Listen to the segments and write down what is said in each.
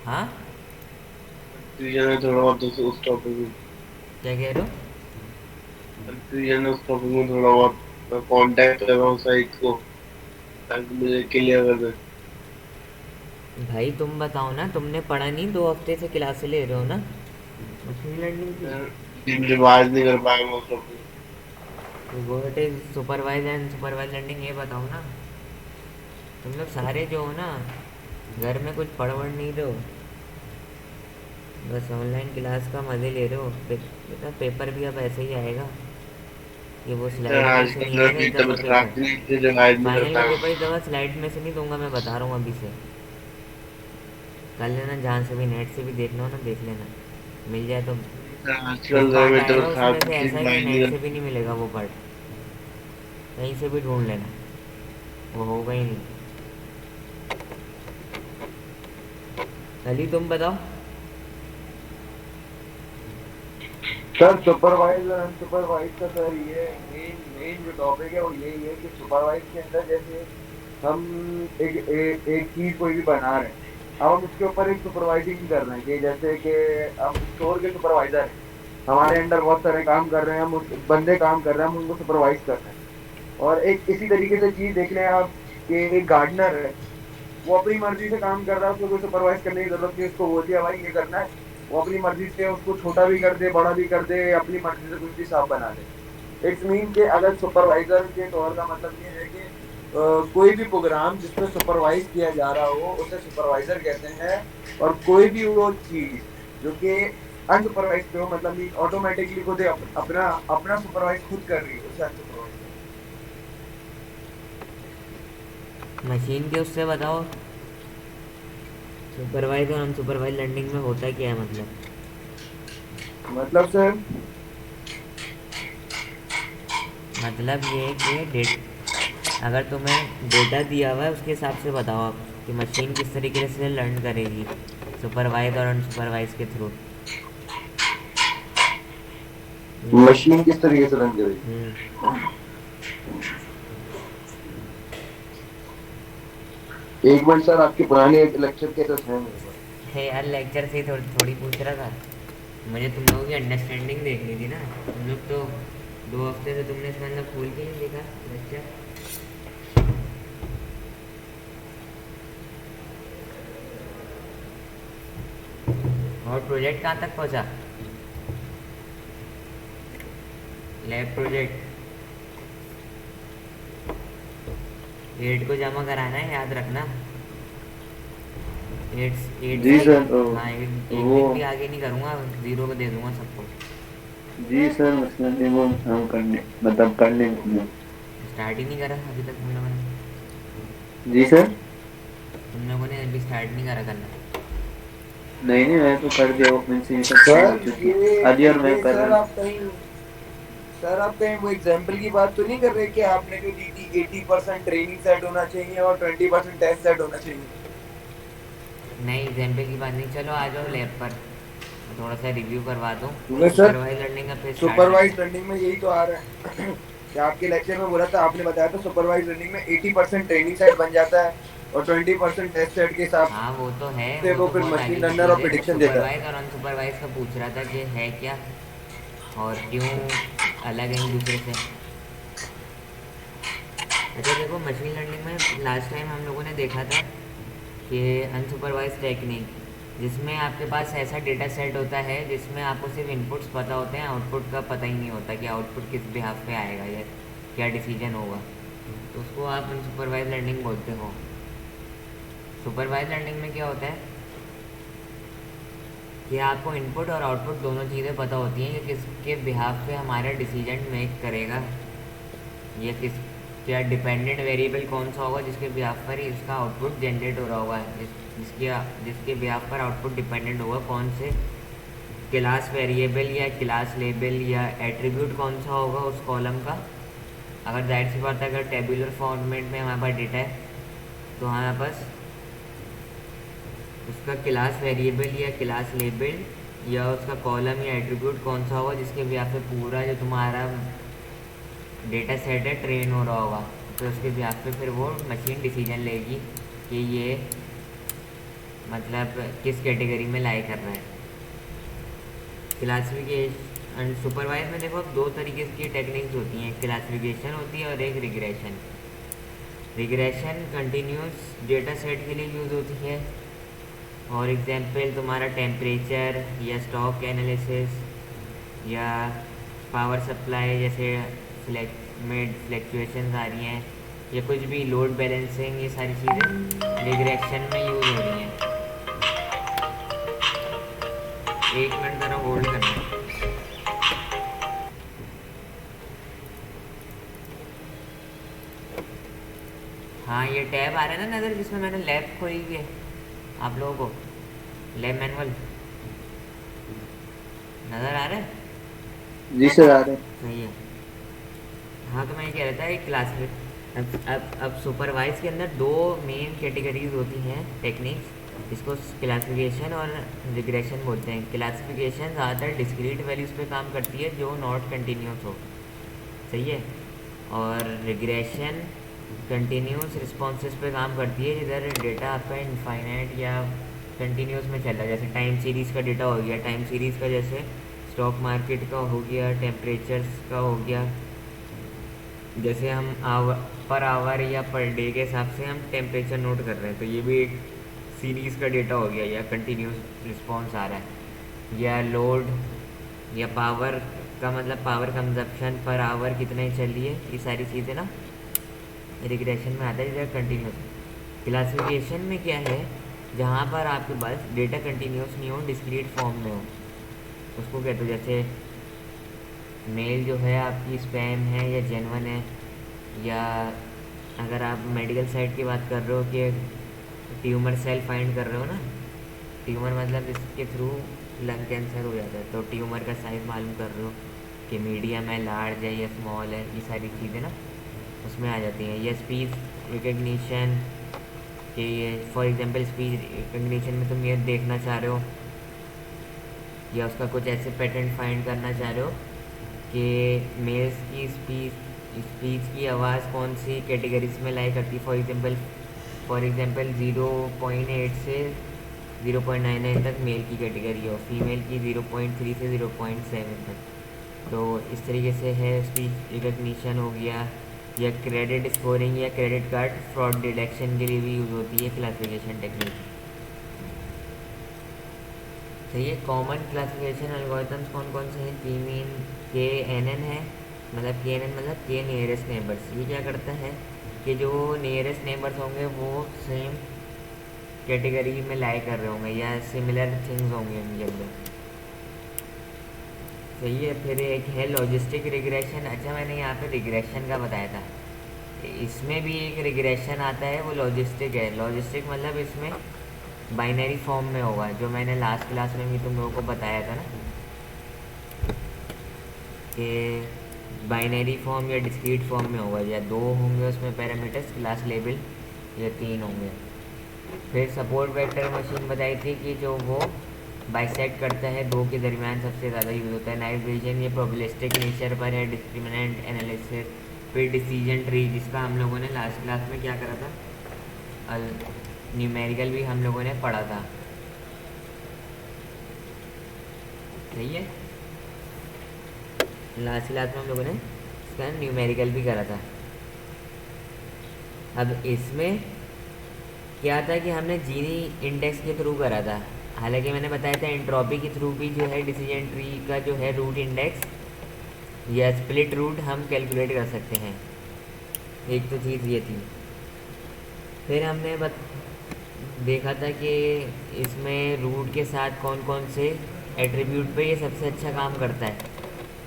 हाँ, कंफ्यूजन है थोड़ा बहुत उस टॉपिक में। क्या कह रहे हो? कंफ्यूजन है उस टॉपिक में थोड़ा बहुत। मैं कांटेक्ट कर रहा हूँ साइट को ताकि मुझे क्लियर कर दे। भाई तुम बताओ ना, तुमने पढ़ा नहीं? 2 हफ्ते से क्लासे ले रहे हो ना मशीन लर्निंग की। लेकिन रिवाइज नहीं कर पाया मैं उस topic what is supervise and supervise learning, ये बताओ ना। तुम लोग सारे जो हो ना, घर में कुछ पढ़ वढ़ नहीं रहे हो, बस ऑनलाइन क्लास का मज़े ले रहे हो। बेटा पेपर भी अब ऐसे ही आएगा, ये वो में। सर स्लाइड में से आजकल नहीं मेरा आएगा इस दफ़ा तबीयत खराब पेपर। थी इसलिए रिवाइज नहीं कर फाइनल का पाया। पेपर इस दफ़ा स्लाइड में से नहीं दूंगा, मैं बता रहा हूँ अभी से। कर लेना, जहाँ से भी नेट से भी देखना हो ना देख लेना, मिल जाए तो। सर कुछ आजकल पार्ट मेरी आएगा तबीयत खराब उसमें थी से इसलिए ऐसा है कि रिवाइज नहीं नेट कर से भी नहीं मिलेगा वो पार्ट, कहीं से भी ढूंढ लेना, वो होगा ही नहीं। अली तुम बताओ। सर सुपरवाइज और अनसुपरवाइज का सर ये मेन मेन जो टॉपिक है वो यही है कि सुपरवाइज के अंदर जैसे हम एक चीज कोई भी बना रहे हैं। अब हम उसके ऊपर एक सुपरवाइजिंग कर रहे हैं कि जैसे कि हम स्टोर के सुपरवाइजर हैं, हमारे अंडर बहुत सारे काम कर रहे हैं, हम उस बंदे काम कर रहे हैं, हम उनको सुपरवाइज कर रहे हैं। और एक इसी तरीके से चीज देख लें आप कि एक गार्डनर है, वो अपनी मर्जी से काम कर रहा है, उसको कोई सुपरवाइज करने की जरूरत नहीं, उसको बोल दिया भाई ये करना है, वो अपनी मर्जी से उसको छोटा भी कर दे बड़ा भी कर दे, अपनी मर्जी से कुछ भी साफ बना दे। इट्स मीन के अगर सुपरवाइजर के तौर का मतलब ये है कि कोई भी प्रोग्राम जिसमें सुपरवाइज किया जा रहा हो उसे सुपरवाइजर कहते हैं। और कोई भी वो चीज जो कि अनसुपरवाइज पे हो, मतलब मीन ऑटोमेटिकली खुद अपना अपना सुपरवाइज खुद कर रही है, उसे अनसुपरवाइज कहते मशीन के उससे बताओ, सुपरवाइज और अनसुपरवाइज लर्निंग में होता क्या है मतलब? हैं। मतलब सर मतलब ये है कि अगर तुम्हें डेटा दिया हुआ है उसके हिसाब से बताओ आप कि मशीन किस तरीके से लर्न करेगी, सुपरवाइज और अनसुपरवाइज के थ्रू। मशीन किस तरीके से रन करेगी। हम्म। एक मिनट सर, आपके पुराने लेक्चर के तो हैं मेरे पास। है यार, लेक्चर से ही थोड़ी पूछ रहा था। मुझे तुम लोगों की अंडरस्टैंडिंग देखनी थी ना। तुम लोग तो 2 हफ्ते से तुमने इसका अंदर खोल के नहीं देखा लेक्चर। और प्रोजेक्ट कहाँ तक पहुँचा? लैब प्रोजेक्ट 8 को जमा कराना है, याद रखना। एट जी से। सर। हाँ, एक वो दिन भी आगे नहीं करूँगा, 0 को दे दूंगा सबको। जी सर, मसला नहीं, वो हम करने मतलब कर लेंगे। स्टार्ट ही नहीं करा अभी तक तुम लोगों ने। जी सर। तुम लोगों ने अभी स्टार्ट नहीं करा करना। नहीं नहीं, मैं तो कर दिया, वो मेरे से ये सब चीज़ हो सर चुकी। ये अली और मैं ये कर रहे सर हैं। आप कहीं सर आप कहीं वो एग्जाम्पल की बात तो नहीं कर रहे कि आपने जो दी थी 80% ट्रेनिंग सेट होना चाहिए और 20% टेस्ट सेट होना चाहिए। नहीं, एग्जाम्पल की बात नहीं, चलो आ जाओ लैब पर, मैं थोड़ा सा रिव्यू करवा दूँ। क्योंकि सर सुपरवाइज लर्निंग का फिर स्टार्ट करते सुपरवाइज हैं। लर्निंग में यही तो आ रहा है कि आपके लेक्चर में बोला था, आपने बताया था सुपरवाइज लर्निंग में 80% ट्रेनिंग सेट बन जाता है और 20% टेस्ट सेट के हिसाब हाँ वो तो है, से वो वो तो फिर बहुत मशीन आगे की लर्नर चीज़ और है। मैं प्रिडिक्शन देता है। सुपरवाइज और अनसुपरवाइज का पूछ रहा था कि है क्या और क्यों अलग है एक दूसरे से। अच्छा देखो, मशीन लर्निंग में लास्ट टाइम हम लोगों ने देखा था कि अनसुपरवाइज टेक्निक, जिसमें आपके पास ऐसा डेटा सेट होता है जिसमें आपको सिर्फ इनपुट्स पता होते हैं, आउटपुट का पता ही नहीं होता कि आउटपुट किस बिहाफ पे आएगा या क्या डिसीजन होगा, तो उसको आप अनसुपरवाइज लर्निंग बोलते हो। सुपरवाइज लर्निंग में क्या होता है कि आपको इनपुट और आउटपुट दोनों चीज़ें पता होती हैं कि किसके बिहाफ पे हमारा डिसीजन मेक करेगा, या किस क्या डिपेंडेंट वेरिएबल कौन सा होगा जिसके बिहाफ पर ही इसका आउटपुट जनरेट हो रहा होगा, जिसके बिहाफ पर आउटपुट डिपेंडेंट होगा कौन से क्लास वेरिएबल या क्लास लेबल या एट्रीब्यूट कौन सा होगा उस कॉलम का। अगर जाहिर सी बात है, अगर टेबुलर फॉर्मेट में हमारे पास डेटा है तो हमारे पास उसका क्लास वेरिएबल या क्लास लेबल या उसका कॉलम या एट्रीब्यूट कौन सा होगा जिसके बिहाफ पे पूरा जो तुम्हारा डेटा सेट है ट्रेन हो रहा होगा। तो उसके बिहाफ पे फिर वो मशीन डिसीजन लेगी कि ये मतलब किस कैटेगरी में लाई कर रहा है। क्लासिफिकेशन एंड सुपरवाइज में देखो अब दो तरीके की टेक्निक्स होती हैं, क्लासिफिकेशन होती है और एक regression. Regression continuous data set के लिए यूज़ होती है, और एग्जांपल तुम्हारा टेम्परेचर या स्टॉक एनालिसिस या पावर सप्लाई जैसे फ्लैक्चुएशंस आ रही हैं, या कुछ भी लोड बैलेंसिंग, ये सारी चीज़ें रिग्रेशन में यूज़ हो रही हैं। एक मिनट ज़रा होल्ड करना। हाँ ये टैब आ रहा है ना नज़र, जिसमें मैंने लैब खोली हुई है आप लोगों को, लैब मैनुअल नज़र आ रहा है? जी सर आ रहे हैं। सही है। हाँ तो मैं ये कह रहा था एक क्लास में अब सुपरवाइज के अंदर दो मेन कैटेगरीज होती हैं टेक्निक्स, इसको क्लासिफिकेशन और रिग्रेशन बोलते हैं। क्लासिफिकेशन ज़्यादातर डिस्क्रीट वैल्यूज़ पे काम करती है जो नॉट कंटिन्यूस हो, सही है, और रिग्रेशन कंटिन्यूस रिस्पॉन्सेस पे काम करती है जिधर डेटा आपका इनफाइनाइट या कंटिन्यूस में चल रहा है। जैसे टाइम सीरीज़ का डेटा हो गया, टाइम सीरीज़ का जैसे स्टॉक मार्केट का हो गया, टेम्परेचर्स का हो गया, जैसे हम पर आवर या पर डे के हिसाब से हम टेम्परेचर नोट कर रहे हैं, तो ये भी एक सीरीज़ का डेटा हो गया, या कंटिन्यूस रिस्पॉन्स आ रहा है। या लोड या पावर का मतलब पावर कंजप्शन पर आवर कितने चल रही है, ये सारी चीज़ें ना रिग्रेशन में आता है या कंटिन्यूस। क्लासिफिकेशन में क्या है, जहाँ पर आपके पास डेटा कंटिन्यूस नहीं हो, डिस्क्रीट फॉर्म में हो, उसको कहते हो। जैसे मेल जो है आपकी स्पैम है या जेन्युइन है, या अगर आप मेडिकल साइड की बात कर रहे हो कि ट्यूमर सेल फाइंड कर रहे हो ना, ट्यूमर मतलब इसके थ्रू लंग कैंसर हो जाता है, तो ट्यूमर का साइज़ मालूम कर रहे हो कि मीडियम है, लार्ज है या स्मॉल है, ये सारी चीज़ें ना उसमें आ जाती हैं। या स्पीच रिकग्निशन कि फॉर एग्जांपल स्पीच रिकग्निशन में तुम ये देखना चाह रहे हो या उसका कुछ ऐसे पैटर्न फाइंड करना चाह रहे हो कि मेल्स की स्पीच की आवाज़ कौन सी कैटेगरीज में लाई करती है। फॉर एग्जांपल 0.8 से 0.99 तक मेल की कैटेगरी हो, फीमेल की 0.3 से 0.7 तक, तो इस तरीके से है स्पीच रिकग्निशन हो गया। या क्रेडिट स्कोरिंग या क्रेडिट कार्ड फ्रॉड डिटेक्शन के लिए भी यूज़ होती है क्लासिफिकेशन टेक्निक, सही है। कॉमन क्लासिफिकेशन एल्गोरिथम्स कौन कौन से हैं? KNN है, मतलब KNN मतलब के नियरेस्ट नेबर्स। ये क्या करता है कि जो नियरेस्ट नेबर्स होंगे वो सेम कैटेगरी में लाई कर रहे होंगे या सिमिलर थिंग्स होंगे उनके अंदर, सही है। फिर एक है लॉजिस्टिक रिग्रेशन। अच्छा मैंने यहाँ पे रिग्रेशन का बताया था, इसमें भी एक रिग्रेशन आता है, वो लॉजिस्टिक है। लॉजिस्टिक मतलब इसमें बाइनरी फॉर्म में होगा, जो मैंने लास्ट क्लास में भी तुम लोगों को बताया था ना कि बाइनरी फॉर्म या डिस्क्रीट फॉर्म में होगा, या दो होंगे उसमें पैरामीटर्स क्लास लेवल, या तीन होंगे। फिर सपोर्ट वेक्टर मशीन बताई थी कि जो वो बाइसेक्ट करता है, दो के दरमियान सबसे ज़्यादा यूज़ होता है। नाइट विजन ये प्रोबेबिलिस्टिक नेचर पर है, डिस्क्रिमिनेंट एनालिसिस। फिर डिसीजन ट्री जिसका हम लोगों ने लास्ट क्लास में क्या करा था, न्यूमेरिकल भी हम लोगों ने पढ़ा था, सही है। लास्ट क्लास में हम लोगों ने इसका न्यूमेरिकल भी करा था। अब इसमें क्या था कि हमने जीनी इंडेक्स के थ्रू करा था, हालांकि मैंने बताया था एंट्रोपी के थ्रू भी जो है डिसीजन ट्री का जो है रूट इंडेक्स या स्प्लिट रूट हम कैलकुलेट कर सकते हैं। एक तो चीज़ ये थी। फिर हमने देखा था कि इसमें रूट के साथ कौन कौन से एट्रीब्यूट पे ये सबसे अच्छा काम करता है।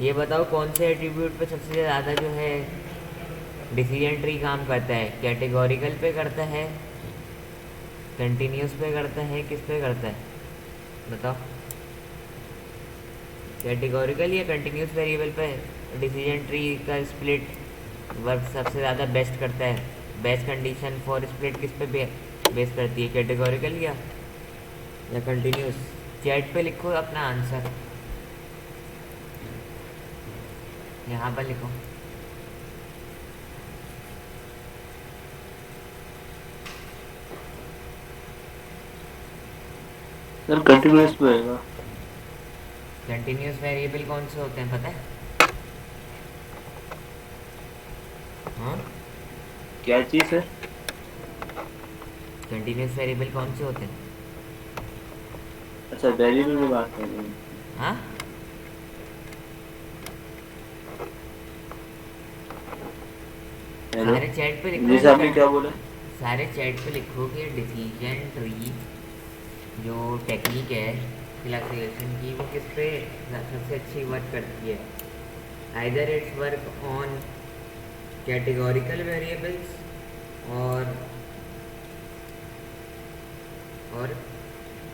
ये बताओ कौन से एट्रीब्यूट पे सबसे ज़्यादा जो है डिसीजन ट्री काम करता है? कैटेगोरिकल पे करता है, कंटिन्यूस पे करता है, किस पे करता है बताओ? कैटेगोरिकल या कंटिन्यूस वेरिएबल पे डिसीजन ट्री का स्प्लिट वर्क सबसे ज़्यादा बेस्ट करता है। बेस्ट कंडीशन फॉर स्प्लिट किस पे बेस करती है, कैटेगोरिकल या कंटिन्यूस? चैट पे लिखो अपना आंसर, यहाँ पर लिखो। सर कंटिन्यूस में होगा। कंटिन्यूस वेरिएबल कौन से होते हैं पता है? हाँ, क्या चीज़ है? कंटिन्यूस वेरिएबल कौन से होते हैं? अच्छा वेरिएबल में बात कर रहे हैं। हाँ, हेलो सारे चैट पे लिखो जी कि सर, आपने क्या बोला? सारे चैट पे लिखो कि डिसीजन ट्री जो टेक्निक है क्लासिफिकेशन की वो किस पे सबसे अच्छी वर्क करती है। Either it's work on categorical variables और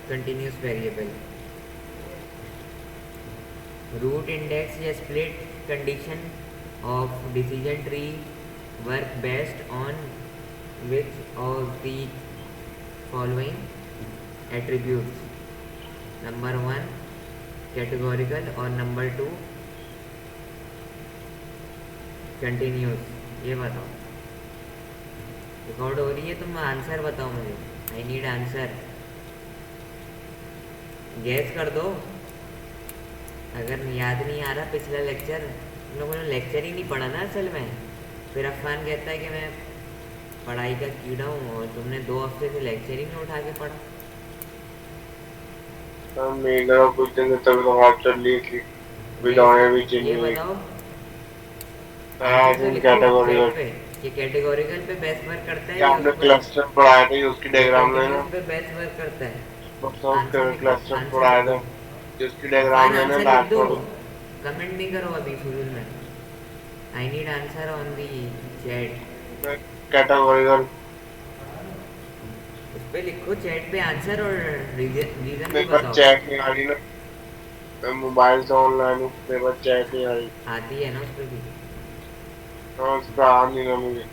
कंटिन्यूस वेरिएबल। रूट इंडेक्स या split condition of decision tree work best on which of the following attributes. Number 1 categorical और नंबर 2 कंटिन्यूस। ये बताओ, रिकॉर्ड हो रही है? तुम आंसर बताओ मुझे, आई नीड आंसर। गैस कर दो। अगर याद नहीं आ रहा पिछला लेक्चर, तुम लोगों ने लेक्चर ही नहीं पढ़ा ना असल में। फिर अफान कहता है कि मैं पढ़ाई का कीड़ा हूँ और तुमने 2 हफ्ते से लेक्चर ही नहीं उठा के पढ़ा। मेरा कुछ दिन तक तो हाथ चल रही थी, बिताने भी ये चाहिए। बताओ हाँ, आंसर तो लिखो कैटेगोरिकल चैट पे कि कैटेगोरिकल पे बेस्ट वर्क करता है क्या या आपने ऊपर क्लस्टर पढ़ाया था, उसकी डायग्राम में ना कंटिन्यूस पे बेस्ट वर्क करता है। मतलब आंसर लिखो, क्लस्टर आंसर पढ़ाया लिखो। था जिसकी डायग्राम अफान में ना आंसर लिख दो, डैशबोर्ड। कमेंट नहीं करो अभी शुरू में। I need answer on the chat. Categorical उस पे लिखो चैट पे आंसर और रीजन भी मेरे पास बताओ। चैट नहीं आ रही ना, मैं मोबाइल से ऑनलाइन हूँ, मेरे पास चैट नहीं आ रही। आती है ना उस पे भी। हाँ, उस पर आ नहीं रहा मुझे,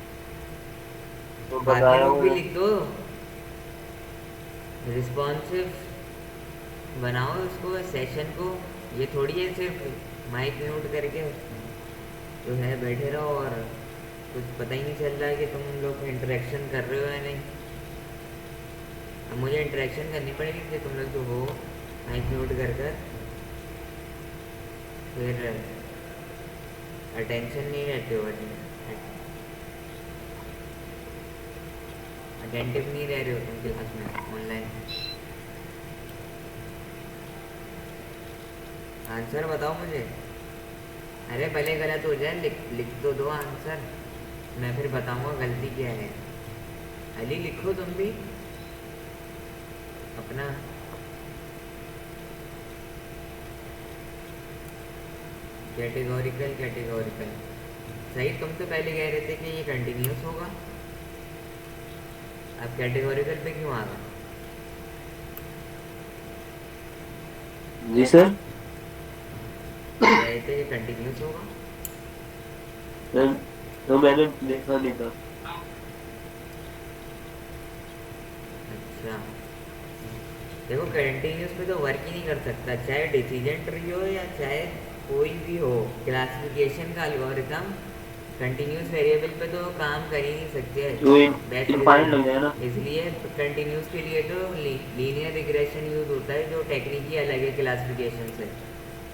तो बाकी बताया लोग भी मुझे। लिख दो। रिस्पॉन्सिव बनाओ उसको, सेशन को। ये थोड़ी है सिर्फ माइक म्यूट करके जो है बैठे रहो और कुछ पता ही नहीं चल रहा है कि तुम लोग इंटरेक्शन कर रहे हो या नहीं। अब मुझे इंटरेक्शन करनी पड़ेगी कि तुम लोग जो हो माइक म्यूट कर फिर अटेंशन नहीं रहते हो, अटेंटिव नहीं रह रहे हो तुम क्लास में ऑनलाइन। आंसर बताओ मुझे। अरे भले गलत हो जाए, लिख तो दो आंसर, मैं फिर बताऊंगा गलती क्या है। अली लिखो तुम भी अपना। कैटेगोरिकल कैटेगोरिकल सही। तुम तो पहले कह रहे थे कि ये कंटिन्यूस होगा, अब कैटेगोरिकल पे क्यों आ गए? जी सर, कह रहे थे कि कंटिन्यूस होगा। तो मैंने देखा नहीं था। अच्छा देखो, कंटिन्यूस पे तो वर्क ही नहीं कर सकता, चाहे डिसीजन ट्री हो या चाहे कोई भी हो। क्लासिफिकेशन का एल्गोरिथम कंटिन्यूस वेरिएबल पे तो काम कर ही नहीं सकते। तो बेस्ट इनफाइनाइट लग जाए ना। इसलिए कंटिन्यूस के लिए तो लीनियर रिग्रेशन यूज होता है, जो टेक्निक ही अलग है क्लासिफिकेशन से।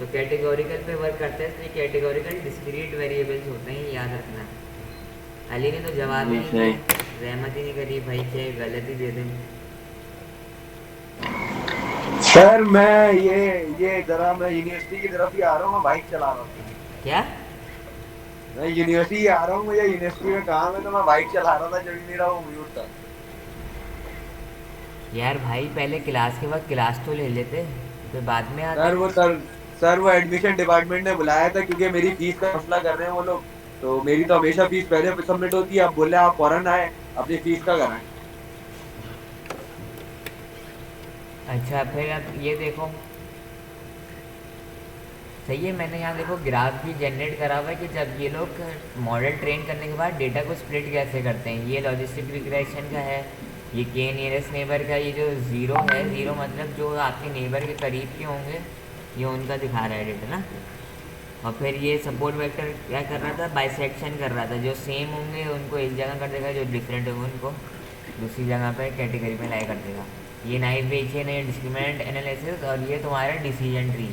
तो कैटेगोरिकल पे वर्क करता है, इसलिए कैटेगोरिकल डिस्क्रीट वेरिएबल्स होते हैं, याद रखना। अली ने तो जवाब ही नहीं दिया, रहमत ही नहीं करी भाई, क्या गलत ही दे दें। सर मैं ये जरा मैं यूनिवर्सिटी की तरफ ही आ रहा हूँ, मैं बाइक चला रहा हूँ। क्या? मैं यूनिवर्सिटी आ रहा हूँ, मुझे यूनिवर्सिटी में काम है, तो मैं बाइक चला रहा था, चल नहीं रहा, वो म्यूट था। यार भाई पहले क्लास के बाद क्लास तो ले लेते, फिर बाद में आते। सर वो एडमिशन डिपार्टमेंट ने बुलाया था क्योंकि मेरी फीस का मसला कर रहे हैं वो लोग। तो मेरी तो हमेशा फीस पहले सबमिट होती है, अब बोले आप फौरन आए अपनी फीस का कराएं। अच्छा फिर अब ये देखो, सही है। मैंने यहाँ देखो ग्राफ भी जनरेट करा हुआ है कि जब ये लोग मॉडल ट्रेन करने के बाद डेटा को स्प्लिट कैसे करते हैं। ये लॉजिस्टिक रिग्रेशन का है, ये के नियरेस्ट नेबर का। ये जो ज़ीरो है, ज़ीरो मतलब जो आपके नेबर के करीब के होंगे, ये उनका दिखा रहा है डेटा ना। और फिर ये सपोर्ट वेक्टर क्या कर रहा था, बाइसेक्शन कर रहा था। जो सेम होंगे उनको एक जगह कर देगा, जो डिफरेंट होंगे उनको दूसरी जगह पर कैटेगरी में लाया कर देगा। ये नाइवेशियन है डिस्क्रिमिनेंट एनालिसिस, और ये तुम्हारा डिसीजन ट्री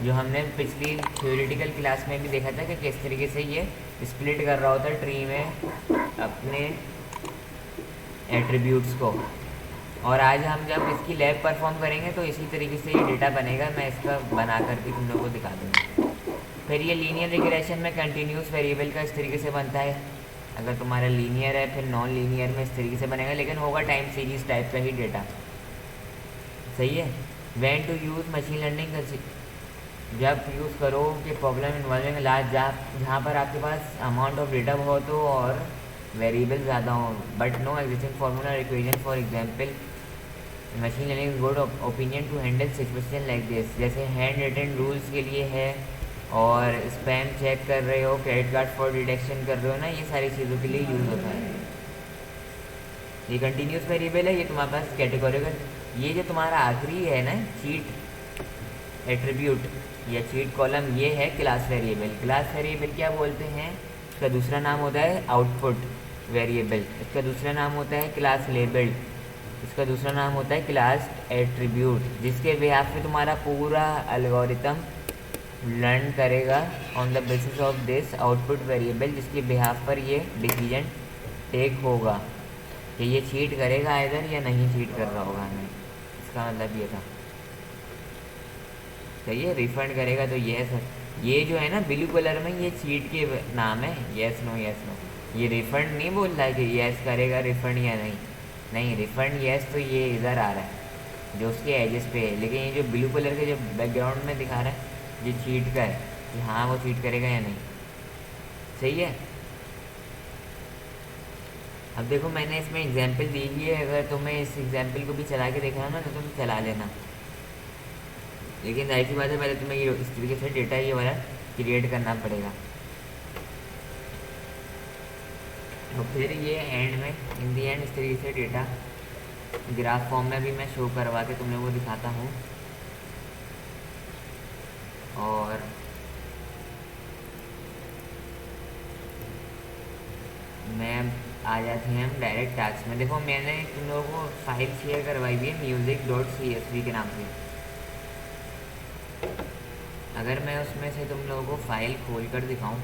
जो हमने पिछली थ्योरेटिकल क्लास में भी देखा था कि किस तरीके से ये स्प्लिट कर रहा होता है ट्री में अपने एट्रीब्यूट्स को। और आज हम जब इसकी लैब परफॉर्म करेंगे तो इसी तरीके से ये डेटा बनेगा, मैं इसका बना करके तुम लोग को दिखा दूँगा। फिर ये लीनियर रिग्रेशन में कंटिन्यूस वेरिएबल का इस तरीके से बनता है, अगर तुम्हारा लीनियर है फिर नॉन लीनियर में इस तरीके से बनेगा, लेकिन होगा टाइम सीरीज टाइप का ही डेटा। सही है। When to use machine learning, जब यूज़ करो कि प्रॉब्लम इन्वॉल्विंग लार्ज, जहाँ पर आपके पास अमाउंट ऑफ डेटा बहुत हो और वेरिएबल ज़्यादा हो, but no existing formula equation. For example machine learning good opinion to handle situation like this, जैसे हैंड रिटन रूल्स के लिए है, और स्पैम चेक कर रहे हो, क्रेडिट कार्ड फॉर डिटेक्शन कर रहे हो ना, ये सारी चीज़ों के लिए यूज़ होता है। ये कंटिन्यूस वेरिएबल है, ये तुम्हारे पास कैटेगोरिकल। ये जो तुम्हारा आखिरी है ना चीट एट्रीब्यूट या चीट कॉलम, ये है क्लास वेरिएबल। क्लास वेरिएबल क्या बोलते हैं, इसका दूसरा नाम होता है आउटपुट वेरिएबल, इसका दूसरा नाम होता है क्लास लेबल, इसका दूसरा नाम होता है क्लास एट्रीब्यूट, जिसके बिहाफ पे तुम्हारा पूरा एल्गोरिथम लर्न करेगा on the basis of this output variable, जिसके बिहाफ पर ये डिसीजन टेक होगा कि ये चीट करेगा इधर या नहीं चीट कर रहा होगा हमें। इसका मतलब ये था। सही है। रिफंड करेगा तो ये सर, ये जो है ना ब्लू कलर में, ये चीट के नाम है, येस नो येस नो। ये रिफंड नहीं बोल रहा है कि येस करेगा रिफंड या नहीं, नहीं रिफंड येस तो ये इधर आ रहा है जो उसके एजेस पे है, लेकिन ये जो ब्लू कलर के जो बैकग्राउंड में दिखा रहा है ये चीट का है कि हाँ वो चीट करेगा या नहीं। सही है। अब देखो मैंने इसमें एग्जांपल दी हुई है, अगर तुम्हें इस एग्जांपल को भी चला के देखना ना तो तुम चला लेना, लेकिन जाहिर सी बात है पहले तुम्हें ये इस तरीके से डेटा ये वाला क्रिएट करना पड़ेगा, और फिर ये एंड में इन दी एंड इस तरीके से डेटा ग्राफ फॉर्म में भी मैं शो करवा के तुम लोगों को दिखाता हूँ। और मैं आ जाते हैं हम डायरेक्ट टास्क में। देखो मैंने तुम लोगों को फाइल शेयर करवाई हुई है music.csv के नाम से, अगर मैं उसमें से तुम लोगों को फाइल खोल कर दिखाऊं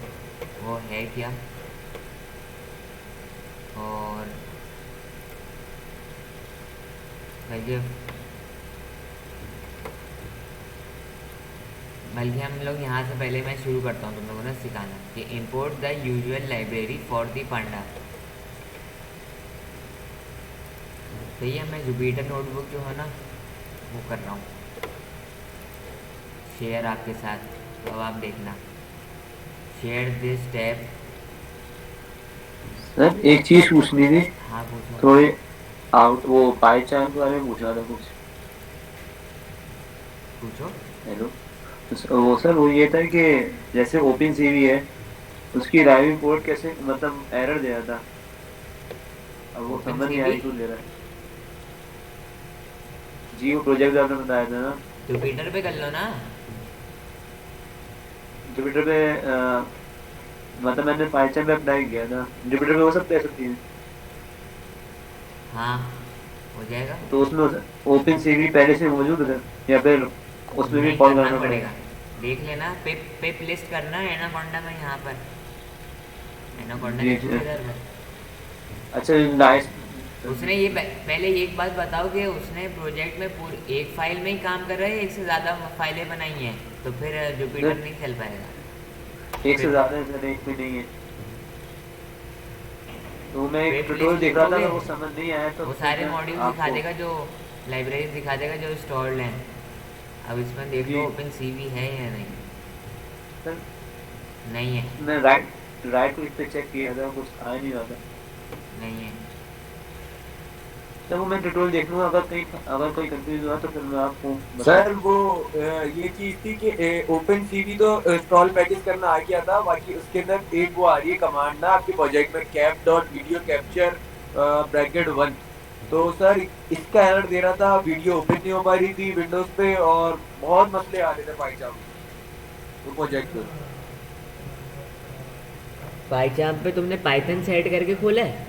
वो है क्या, और बल्कि हम लोग यहाँ से पहले मैं शुरू करता हूँ तुम लोगों ने सिखाना कि import the usual library for the panda. सही है। मैं जुपिटर नोटबुक जो है ना वो कर रहा हूँ शेयर आपके साथ, तो अब आप देखना शेयर दिस टैब। सर एक चीज पूछनी थी, हाँ पूछो। थोड़े आउट वो पाईचार्ट के बारे में पूछना था कुछ। पूछो। हेलो वो सर वो ये था कि जैसे ओपन सीवी है उसकी ड्राइविंग पोर्ट कैसे मतलब एरर दे रहा था, अब वो समझ नहीं आई क्यों दे रहा है। जी वो प्रोजेक्ट आपने बताया था ना, जुपिटर पे कर लो ना। जुपिटर पे मतलब मैंने पाईचार्ट पे अप्लाई किया था, जुपिटर पे वो सब दे सकती है। हाँ हो जाएगा। तो उसमें ओपन सीवी पहले से मौजूद है या फिर उसमें भी कॉल करना पड़ेगा? देख लेना पिप लिस्ट करना है एनाकोंडा में, यहाँ पर एनाकोंडा जी, के इधर में। अच्छा नाइस। उसने ये पहले एक बात बताओ कि उसने प्रोजेक्ट में पूरी एक फाइल में ही काम कर रहा है, एक से ज़्यादा फाइलें बनाई हैं, तो फिर जुपिटर नहीं चल पाएगा। एक से ज़्यादा है सर, एक भी नहीं है। तो मैं एक ट्यूटोरियल देख रहा था वो समझ नहीं आया, तो वो सारे मॉड्यूल दिखा देगा, जो लाइब्रेरी दिखा देगा जो इंस्टॉल्ड हैं। अब इसमें देख लो ओपन सीवी है या नहीं। सर नहीं है। मैं राइट क्लिक पे चेक किया था, कुछ आ नहीं रहा था। नहीं है। तो वो मैं ट्यूटोरियल देख लूँगा, अगर कोई कंफ्यूज हुआ तो फिर मैं आपको सर वो ये चीज थी कि ओपन सीवी तो इंस्टॉल पैकेज करना आ गया था, बाकी उसके अंदर एक वो आ रही है कमांड ना आपके प्रोजेक्ट में cap.video capture (1). तो सर इसका एरर दे रहा था, वीडियो ओपन नहीं हो पा रही थी विंडोज पे और बहुत मसले आ रहे थे पाईचार्ट तो प्रोजेक्ट पे। पाईचार्ट पे तुमने पाइथन सेट करके खोला है?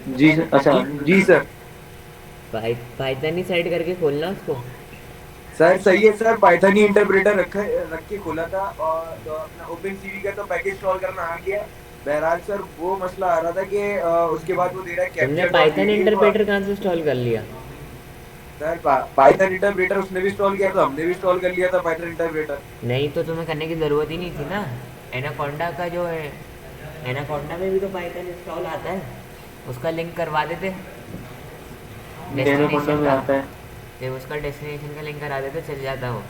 जी सर। अच्छा जी सर। पाइथन ही सेट करके खोलना उसको। सर सही है सर, पाइथन ही इंटरप्रेटर रख के खोला था, और तो अपना ओपन सीवी का तो पैकेज इंस्टॉल करना आ गया। बहरहाल सर वो मसला आ रहा था कि उसके बाद वो दे रहा है तुमने capture dot Python video. Interpreter कहाँ से इंस्टॉल कर लिया? सर पाइथन इंटरप्रेटर उसने भी इंस्टॉल किया था, हमने भी इंस्टॉल कर लिया था पाइथन इंटरप्रेटर। नहीं तो तुम्हें करने की ज़रूरत ही नहीं थी ना। एनाकोंडा का जो है, एनाकोंडा में भी तो पाइथन इंस्टॉल आता है, उसका लिंक करवा देते एनाकोंडा में का। आता है। तो उसका डेस्टिनेशन का लिंक करा देते, चल जाता वो।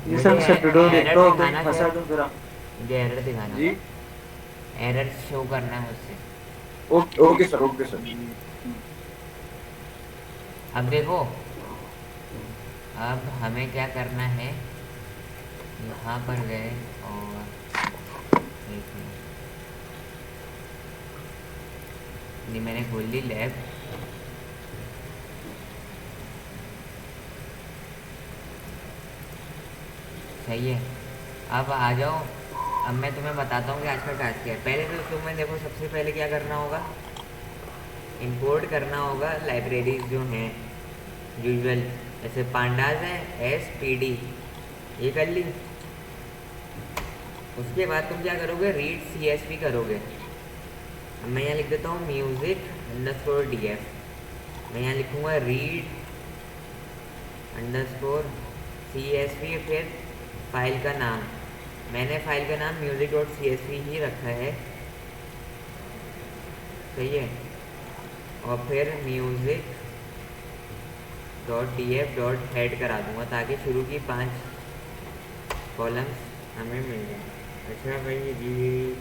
ये सब ट्यूटोरियल एरर देखो दिखाना फंसा फिर, दूं जरा। मुझे एरर दिखाना, जी एरर शो करना है मुझसे। Okay okay sir, okay sir. अब देखो, अब हमें क्या करना है, यहाँ पर गए और एक मिनट, ये मैंने खोल ली लैब। सही है, अब आ जाओ। अब मैं तुम्हें बताता हूँ कि आज का टास्क क्या है। पहले तो तुम्हें देखो, सबसे पहले क्या करना होगा, इंपोर्ट करना होगा लाइब्रेरीज जो हैं यूजुअल, जैसे पांडाज है SPD, ये कर ली। उसके बाद तुम क्या करोगे, रीड CSV करोगे। अब मैं यहाँ लिख देता हूँ music_df। मैं यहाँ लिखूँगा read_CSV, फिर फाइल का नाम, मैंने फाइल का नाम music.csv ही रखा है, सही है। और फिर music.df.head करा दूंगा ताकि शुरू की 5 कॉलम्स हमें मिल जाए। अच्छा भाई ये,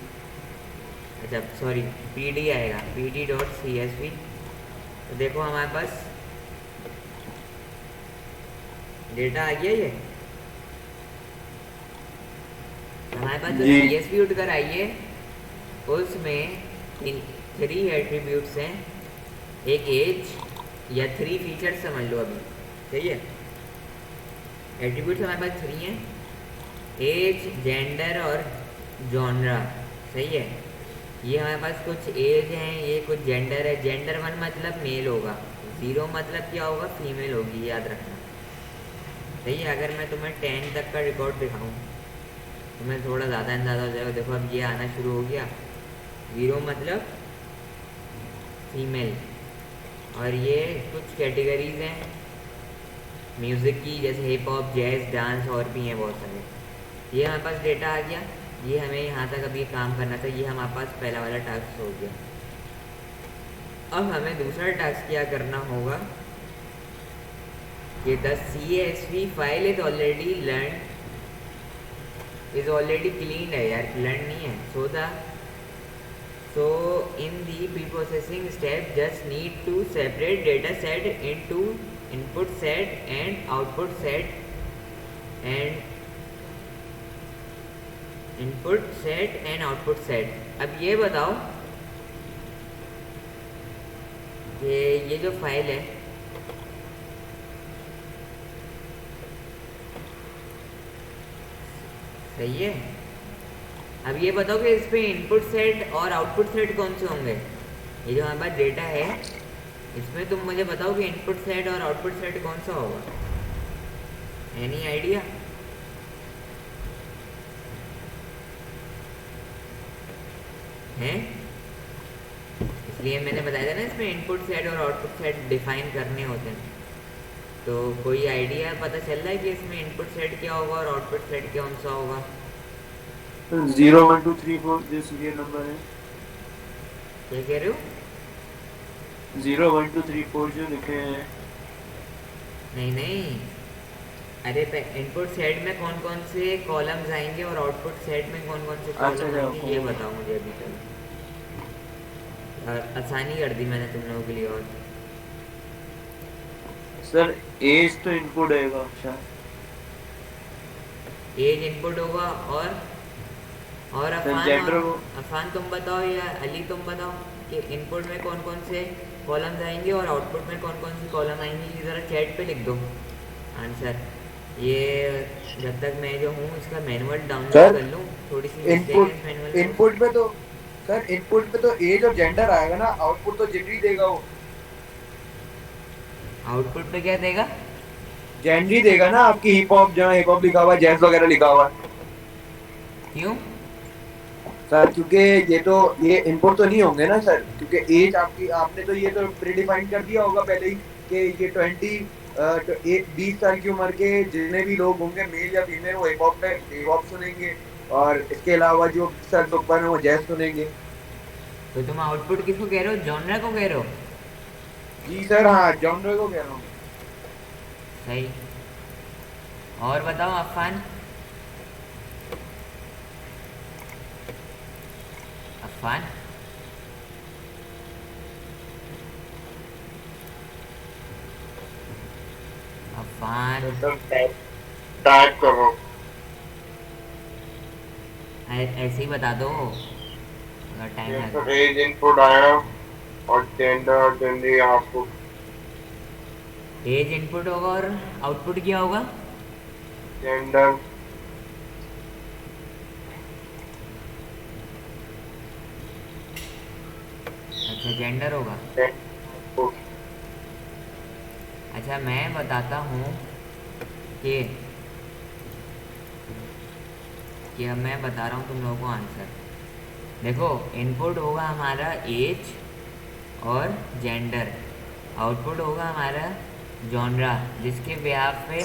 अच्छा सॉरी, PD आएगा, PD.csv। तो देखो हमारे पास डेटा आ गया। ये हमारे पास जो CSV उठकर आई है, उसमें 3 एट्रीब्यूट्स हैं, एक एज या 3 फीचर्स समझ लो अभी, सही है। एट्रीब्यूट्स हमारे पास 3 हैं, एज, जेंडर और जॉनरा, सही है। ये हमारे पास कुछ एज हैं, ये कुछ जेंडर है। जेंडर 1 मतलब मेल होगा, 0 मतलब क्या होगा, फीमेल होगी, याद रखना, सही है। अगर मैं तुम्हें 10 तक का रिकॉर्ड दिखाऊँ तुम्हें थोड़ा ज़्यादा अंदाज़ा हो जाएगा। देखो अब ये आना शुरू हो गया, 0 मतलब फीमेल। और ये कुछ कैटेगरीज हैं म्यूज़िक की, जैसे हिप हॉप, जैज़, डांस, और भी हैं बहुत सारे। ये हमारे पास डेटा आ गया, ये हमें यहाँ तक अभी काम करना था, ये हमारे पास पहला वाला टास्क हो गया। अब हमें दूसरा टास्क क्या करना होगा कि the CSV file is already learn, is already clean है यार, लर्न नहीं है। So in the pre-processing step just need to separate data set into input set and output set, and input set and output set। अब ये बताओ कि ये जो फाइल है, सही है। अब ये बताओ कि इस पे इनपुट सेट और आउटपुट सेट कौन से होंगे। ये जो हमारे पास डेटा है, इसमें तुम मुझे बताओ कि इनपुट सेट और आउटपुट सेट कौन सा होगा, एनी आइडिया? है, इसलिए मैंने बताया था ना, इसमें इनपुट सेट और आउटपुट सेट डिफाइन करने होते हैं। तो कोई आइडिया पता चल रहा है कि इसमें इनपुट सेट क्या होगा और आउटपुट सेट कौन सा होगा? 0 1 2 3 4 जो सीरियल नंबर है। क्या कह रहे हो? 0 1 2 3 4 जो लिखे हैं। नहीं नहीं, अरे इनपुट सेट में कौन कौन से कॉलम्स आएंगे और आउटपुट सेट में कौन कौन से कॉलम आएंगे, ये बताओ मुझे अभी तक। आसानी कर दी मैंने तुम लोगों के लिए। और सर एज तो इनपुट आएगा, शायद एज इनपुट होगा। और अफान तुम बताओ या अली तुम बताओ कि इनपुट में कौन कौन से कॉलम्स आएंगे और आउटपुट में कौन कौन से कॉलम आएंगे। ये ज़रा चैट पे लिख दो आंसर। ये जब तक मैं जो हूँ इसका मैनुअल डाउनलोड कर लूँ, थोड़ी सी इनपुट में तो सर इनपुट पे तो एज और जेंडर आएगा ना, आउटपुट तो जेंडर ही देगा वो। आउटपुट पे क्या देगा? जेंडर ही देगा ना, आपकी हिप हॉप जहाँ हिप हॉप लिखा हुआ है, जैज वगैरह लिखा हुआ है। क्यों? सर क्योंकि ये इनपुट तो नहीं होंगे ना सर, क्योंकि एज आपकी, आपने तो ये तो प्रीडिफाइन कर दिया होगा पहले ही कि ये 20 साल की उम्र के जितने भी लोग होंगे मेल या फीमेल वो हिप हॉप सुनेंगे, और इसके अलावा जो 20 साल से ऊपर है वो जैज सुनेंगे। तो तुम आउटपुट किसको कह रहे हो? जॉनरा को कह रहे हो? जी सर, हाँ जॉनर को कह रहा हूँ। सही। और बताओ अफान। अफान अफान सर टाइप कर रहा हूँ। ऐसे ही बता दो अगर टाइम ये लगा। सर एज इनपुट आया और gender gender output. Age input होगा और आउटपुट क्या होगा? जेंडर। अच्छा, जेंडर होगा। अच्छा, मैं बताता हूँ कि अब मैं बता रहा हूँ तुम लोगों को आंसर। देखो, इनपुट होगा हमारा एज और जेंडर, आउटपुट होगा हमारा जॉनरा जिसके बिहाफ पे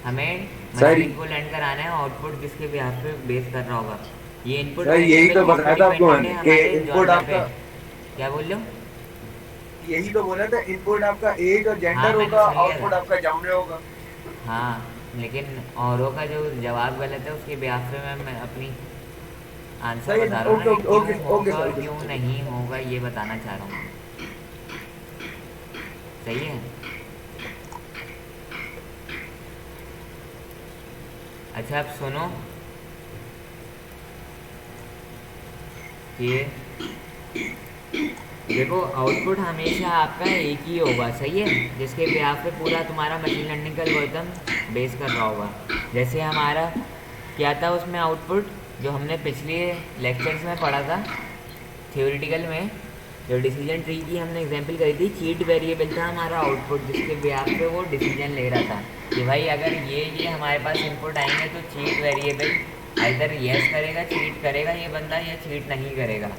हमें मशीन को लैंड कराना है, आउटपुट जिसके बिहाफ पे बेस कर रहा होगा। ये इनपुट सर यही तो वेरिएबल बताया था आपको डिपेंडेंट मैंने है कि हमारे इनपुट जॉनरा पे। आपका, क्या बोल रहे हो? यही तो बोला था, इनपुट आपका एज और हाँ, जेंडर मैंने होगा, सुन लिया आउटपुट था। आपका जॉनर होगा। हाँ, लेकिन औरों का जो जवाब गलत है उसके बिहाफ पे मैं अपनी आंसर सही, बता रहा हूँ ना ओके कि क्यों ओके ओके होगा और सर। क्यों नहीं होगा, ये बताना चाह रहा हूँ। सही है। अच्छा, अब सुनो कि देखो, आउटपुट हमेशा आपका एक ही होगा, सही है, जिसके बिहाफ पे पूरा तुम्हारा मशीन लर्निंग का एल्गोरिथम बेस कर रहा होगा। जैसे हमारा क्या था उसमें आउटपुट, जो हमने पिछले लेक्चर्स में पढ़ा था थ्योरेटिकल में, जो डिसीजन ट्री की हमने एग्जांपल करी थी, चीट वेरिएबल था हमारा आउटपुट जिसके बिहाफ पे वो डिसीजन ले रहा था कि भाई अगर ये हमारे पास इनपुट आएंगे तो चीट वेरिएबल इधर येस करेगा, चीट करेगा ये बंदा, या चीट नहीं करेगा।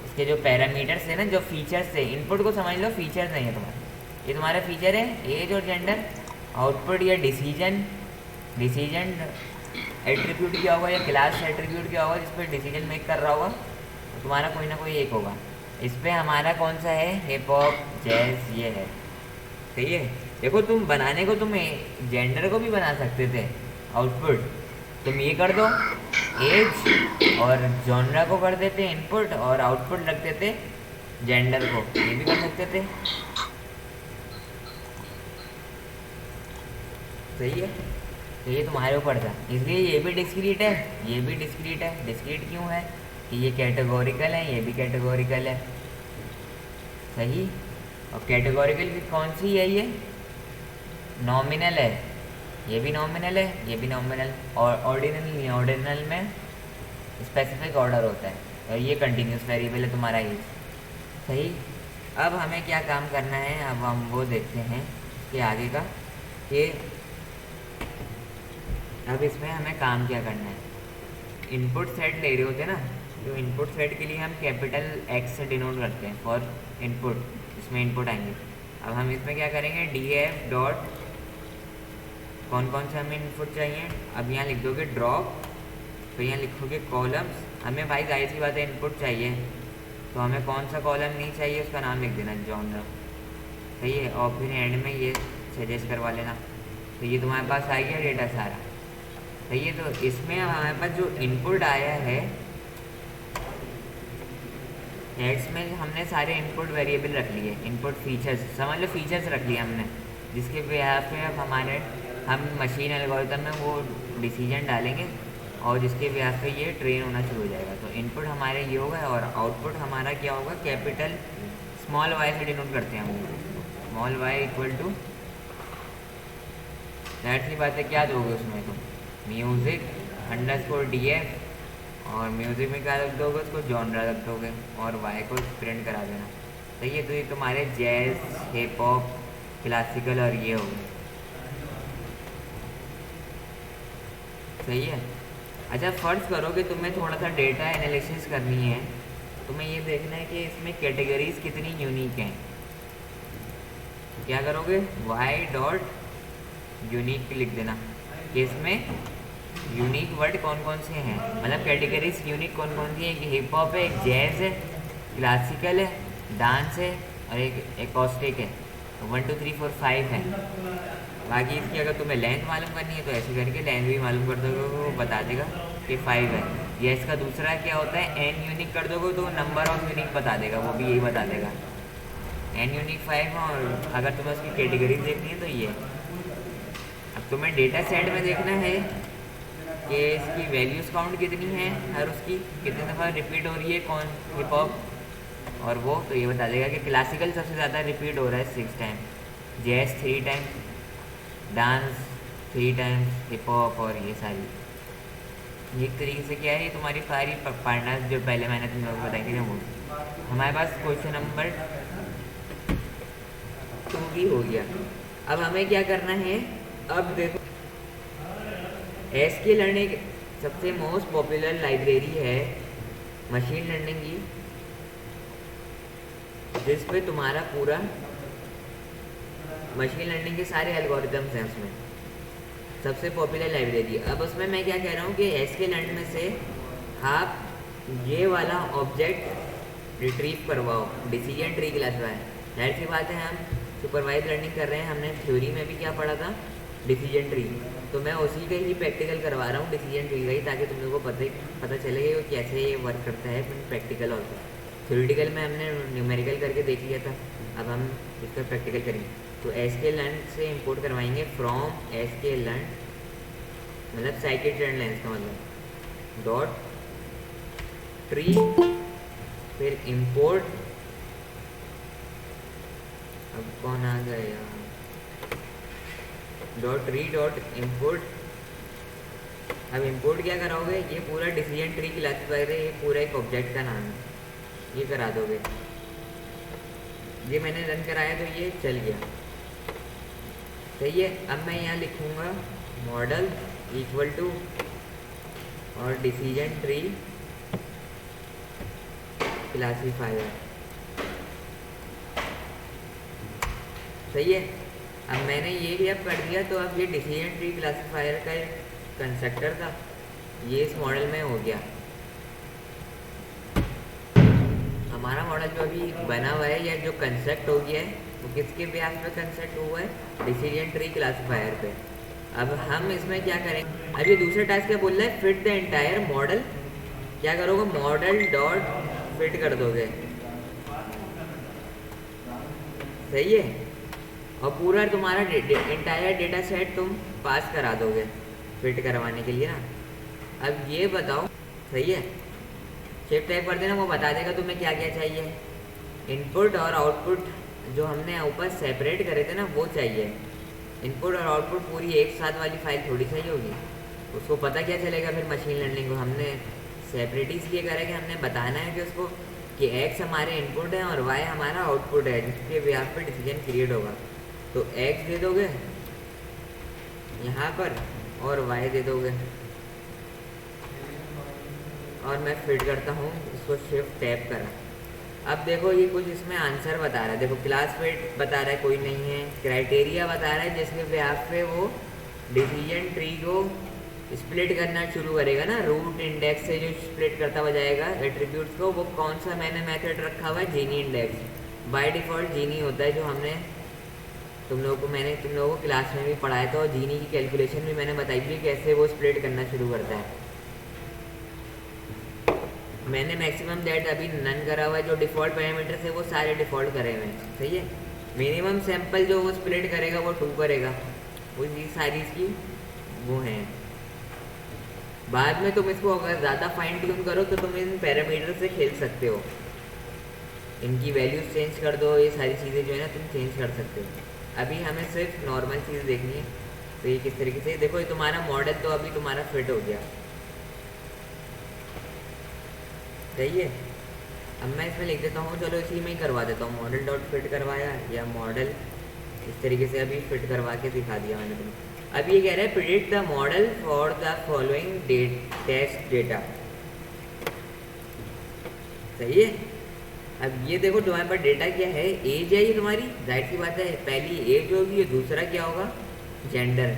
इसके जो पैरामीटर्स है ना, जो फीचर्स है, इनपुट को समझ लो फीचर्स नहीं है तुम्हारे, ये तुम्हारा फीचर है एज और जेंडर। आउटपुट या डिसीजन एट्रीब्यूट क्या होगा या क्लास एट्रीब्यूट क्या होगा जिस पर डिसीजन मेक कर रहा होगा, तो तुम्हारा कोई ना कोई एक होगा। इस पर हमारा कौन सा है? हिप हॉप, जैज, ये है। सही है। देखो, तुम बनाने को तुम जेंडर को भी बना सकते थे आउटपुट, तुम ये कर दो एज और जॉनरा को कर देते इनपुट और आउटपुट रख देते जेंडर को, ये भी कर सकते थे। सही है। तो ये तुम्हारे ऊपर था, इसलिए ये भी डिस्क्रीट है, ये भी डिस्क्रीट है। डिस्क्रीट क्यों है? कि ये कैटेगोरिकल है, ये भी कैटेगोरिकल है। सही। और कैटेगोरिकल की कौन सी है? ये नॉमिनल है, ये भी नॉमिनल है, ये भी नॉमिनल। और ऑर्डिनल नहीं, ऑर्डिनल में स्पेसिफिक ऑर्डर होता है, और ये कंटिन्यूस वेरिएबल है तुम्हारा ये। सही। अब हमें क्या काम करना है, अब हम वो देखते हैं कि आगे का, कि अब इसमें हमें काम क्या करना है। इनपुट सेट ले रहे होते ना, तो इनपुट सेट के लिए हम कैपिटल एक्स से डिनोट करते हैं फॉर इनपुट, इसमें इनपुट आएंगे। अब हम इसमें क्या करेंगे, डी एफ डॉट कौन कौन से हमें इनपुट चाहिए, अब यहाँ लिख दोगे ड्रॉप, तो यहाँ लिखोगे कॉलम्स। हमें भाई जाहिर सी बात है इनपुट चाहिए, तो हमें कौन सा कॉलम नहीं चाहिए उसका नाम लिख देना, जॉनर। सही है। और फिर एंड में ये सजेस्ट करवा लेना, तो ये तुम्हारे पास आ गया डेटा सारा। सही है। तो इसमें हमारे पास जो इनपुट आया है, हेड्स में हमने सारे इनपुट वेरिएबल रख लिए, इनपुट फीचर्स समझ लो, फीचर्स रख लिए हमने, जिसके बिहाफ पे अब हम मशीन एल्गोरिथम में वो डिसीजन डालेंगे और जिसके बिहाफ पे ये ट्रेन होना शुरू हो जाएगा। तो इनपुट हमारे ये होगा और आउटपुट हमारा क्या होगा, कैपिटल स्मॉल वाई से डिनोट करते हैं हम, small Y equal to, that see बात है, क्या दोगे उसमें तुम, म्यूज़िक अंडरस्कोर डी एफ और म्यूज़िक में क्या रख दोगे, उसको जॉनरा रख दोगे और वाई को प्रिंट करा देना। सही है, तो ये तुम्हारे जैज़, हिप हॉप, क्लासिकल और ये हो गए। सही है। अच्छा फर्ज करो कि तुम्हें थोड़ा सा डेटा एनालिसिस करनी है, तुम्हें ये देखना है कि इसमें कैटेगरीज कितनी यूनिक हैं। क्या करोगे, वाई डॉट यूनिक लिख देना कि इसमें यूनिक वर्ड कौन कौन से हैं, मतलब कैटेगरीज यूनिक कौन कौन सी है। एक हिप हॉप है, एक जैज़ है, क्लासिकल है, डांस है और एक एकॉस्टिक है। तो 1 2 3 4 5 है। बाकी इसकी अगर तुम्हें लेंथ मालूम करनी है तो ऐसे करके लेंथ भी मालूम कर दोगे, वो बता देगा कि 5 है। या इसका दूसरा क्या होता है, एन यूनिक कर दोगे तो नंबर ऑफ यूनिक बता देगा, वो भी यही बता देगा। एन यूनिक 5 और अगर तुम्हें उसकी कैटेगरीज देखनी है तो ये। अब तुम्हें डेटा सेट में देखना है कि इसकी वैल्यूज़ काउंट कितनी है, हर उसकी कितने दफ़ा रिपीट हो रही है, कौन हिप हॉप और वो। तो ये बता देगा कि क्लासिकल सबसे ज़्यादा रिपीट हो रहा है 6 time, jazz 3 time, dance 3 times, hip hop और ये सारी। एक तरीके से क्या है, ये तुम्हारी सारी पार्टनर्स जो पहले मैंने तुम लोगों को बताई थी वो। हमारे पास क्वेश्चन नंबर 2 भी हो गया। अब हमें क्या करना है, अब देखो एसक्यूएल लर्निंग सबसे मोस्ट पॉपुलर लाइब्रेरी है मशीन लर्निंग की, जिस पे तुम्हारा पूरा मशीन लर्निंग के सारे एल्गोरिथम्स हैं उसमें, सबसे पॉपुलर लाइब्रेरी। अब उसमें मैं क्या कह रहा हूँ कि एसक्यूएल लर्निंग में से आप ये वाला ऑब्जेक्ट रिट्रीव करवाओ, डिसीजन ट्री क्लासिफायर। जाहिर सी बात है, हम सुपरवाइज लर्निंग कर रहे हैं, हमने थ्योरी में भी क्या पढ़ा था, डिसीजन ट्री। तो मैं उसी का ही प्रैक्टिकल करवा रहा हूँ, डिसीजन ट्री का ही, ताकि तुम लोगों को पता चलेगा कि कैसे ये वर्क करता है। फिर प्रैक्टिकल और थ्योरेटिकल में हमने न्यूमेरिकल करके देख लिया था, अब हम इसका प्रैक्टिकल करेंगे। तो एसक्यूएल लर्न से इंपोर्ट करवाएंगे फ्रॉम एसक्यूएल लर्न, मतलब साइकिट लर्न लेंस का मतलब डॉट ट्री, फिर इंपोर्ट। अब कौन आ गया यार, डॉट ट्री डॉट इंपोर्ट। अब इंपोर्ट क्या कराओगे, ये पूरा डिसीजन ट्री क्लासिफायर है, ये पूरा एक ऑब्जेक्ट का नाम है, ये करा दोगे। ये मैंने रन कराया तो ये चल गया। सही है। अब मैं यहाँ लिखूँगा मॉडल इक्वल टू और डिसीजन ट्री क्लासिफायर। सही है। अब मैंने ये भी अब कर दिया, तो अब ये डिसीजन ट्री क्लासिफायर का कंस्ट्रक्टर था, ये इस मॉडल में हो गया। हमारा मॉडल जो अभी बना हुआ है या जो कंस्ट्रक्ट हो गया है वो किसके बेस पे कंस्ट्रक्ट हुआ है, डिसीजन ट्री क्लासिफायर पे। अब हम इसमें क्या करेंगे, अब ये दूसरा टास्क क्या बोल रहा है, फिट द एंटायर मॉडल। क्या करोगे, मॉडल डॉट फिट कर दोगे। सही है। और पूरा तुम्हारा एंटायर डेटा सेट तुम पास करा दोगे फिट करवाने के लिए ना। अब ये बताओ, सही है, शिफ्ट टाइप कर देना, वो बता देगा तुम्हें क्या क्या चाहिए। इनपुट और आउटपुट जो हमने ऊपर सेपरेट करे थे ना, वो चाहिए। इनपुट और आउटपुट पूरी एक साथ वाली फाइल थोड़ी चाहिए होगी, उसको पता क्या चलेगा फिर मशीन लर्निंग को। हमने सेपरेट इसलिए करा कि हमने बताना है कि उसको कि एक्स हमारे इनपुट है और वाई हमारा आउटपुट है, जिसके बेस पे डिसीजन क्रिएट होगा। तो एक्स दे दोगे यहाँ पर और वाई दे दोगे, और मैं फिट करता हूँ इसको, शिफ्ट टैप करा। अब देखो ये कुछ इसमें आंसर बता रहा है, देखो क्लास फिट बता रहा है कोई नहीं है, क्राइटेरिया बता रहा है जिसके बेस पे वो डिसीजन ट्री को स्प्लिट करना शुरू करेगा ना, रूट इंडेक्स से जो स्प्लिट करता हुआ जाएगा एट्रीब्यूट्स को, वो कौन सा मैंने मेथड रखा हुआ है, जीनी इंडेक्स। बाय डिफ़ॉल्ट जीनी होता है, जो हमने तुम लोगों को क्लास में भी पढ़ाया था, और जीनी की कैलकुलेशन भी मैंने बताई थी कैसे वो स्प्लिट करना शुरू करता है। मैंने मैक्सिमम दैट अभी नन करा हुआ है, जो डिफ़ॉल्ट पैरामीटर्स है वो सारे डिफ़ॉल्ट करे हुए हैं। सही है। मिनिमम सैंपल जो वो स्प्लिट करेगा वो 2 करेगा, वो ये सारी इसकी वो हैं। बाद में तुम इसको अगर ज़्यादा फाइन ट्यून करो तो तुम इन पैरामीटर से खेल सकते हो, इनकी वैल्यूज चेंज कर दो, ये सारी चीज़ें जो है ना तुम चेंज कर सकते हो। अभी हमें सिर्फ नॉर्मल चीज़ देखनी है। तो ये किस तरीके से, देखो ये तुम्हारा मॉडल तो अभी तुम्हारा फिट हो गया। सही है। अब मैं इसमें लिख देता हूँ, चलो इसी में ही करवा देता हूँ, मॉडल डॉट फिट करवाया या मॉडल इस तरीके से अभी फिट करवा के दिखा दिया मैंने तुम्हें। अब ये कह रहा है predict the model for the following test data. सही है। अब ये देखो तुम्हारे पास डेटा क्या है, एज है ये तुम्हारी, जाहिर सी बात है पहली एज होगी, दूसरा क्या होगा जेंडर।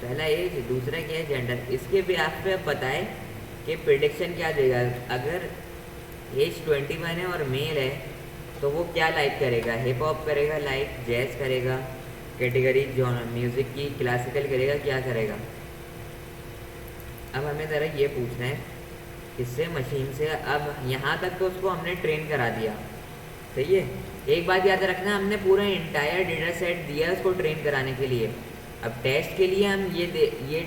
पहला एज, दूसरा क्या है जेंडर। इसके बेस पे अब बताए कि प्रिडिक्शन क्या देगा। अगर एज 21 है और मेल है तो वो क्या लाइक करेगा, हिप हॉप करेगा, लाइक जैज करेगा, कैटेगरी जो म्यूज़िक की क्लासिकल करेगा, क्या करेगा। अब हमें ज़रा ये पूछना है इससे मशीन से। अब यहाँ तक तो उसको हमने ट्रेन करा दिया, सही है। एक बात याद रखना, हमने पूरा इंटायर डेटा सेट दिया उसको ट्रेन कराने के लिए। अब टेस्ट के लिए हम ये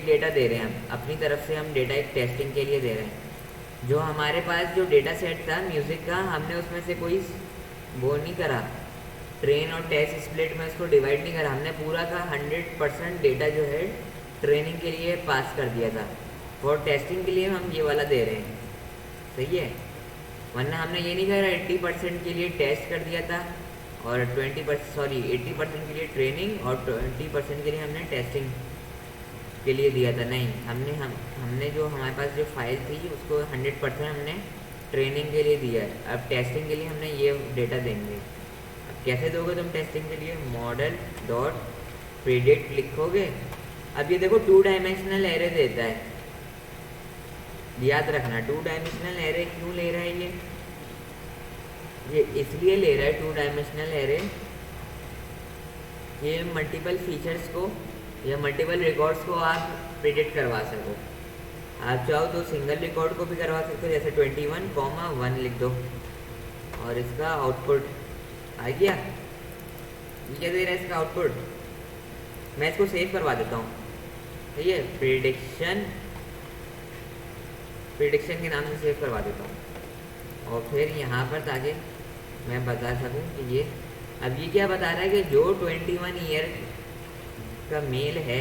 डेटा दे रहे हैं, हम अपनी तरफ से हम डेटा एक टेस्टिंग के लिए दे रहे हैं। जो हमारे पास जो डेटा सेट था म्यूज़िक का, हमने उसमें से कोई वो नहीं करा, ट्रेन और टेस्ट स्प्लिट में उसको डिवाइड नहीं करा, हमने पूरा का 100% डेटा जो है ट्रेनिंग के लिए पास कर दिया था। और टेस्टिंग के लिए हम ये वाला दे रहे हैं, सही है। वरना हमने ये नहीं करा 80% के लिए टेस्ट कर दिया था और 80% के लिए ट्रेनिंग और 20% के लिए हमने टेस्टिंग के लिए दिया था। नहीं, हमने जो हमारे पास जो फाइल थी उसको 100% हमने ट्रेनिंग के लिए दिया है। अब टेस्टिंग के लिए हमने ये डेटा देंगे। अब कैसे दोगे तुम टेस्टिंग के लिए, मॉडल डॉट प्रिडिक्ट लिखोगे। अब ये देखो 2 डायमेंशनल एरे देता है, याद रखना 2 डायमेंशनल एरे क्यों ले रहा है ये इसलिए ले रहा है 2 डायमेंशनल एरे, ये मल्टीपल फीचर्स को या मल्टीपल रिकॉर्ड्स को आप प्रिडिक्ट करवा सको। आप चाहो तो सिंगल रिकॉर्ड को भी करवा सकते हो, जैसे 21,1 लिख दो और इसका आउटपुट आ गया। ये क्या दे रहा है इसका आउटपुट, मैं इसको सेव करवा देता हूँ, ठीक है। प्रिडिक्शन के नाम से सेव करवा देता हूँ और फिर यहाँ पर ताकि मैं बता सकूँ कि ये अब ये क्या बता रहा है कि जो 21 ईयर का मेल है,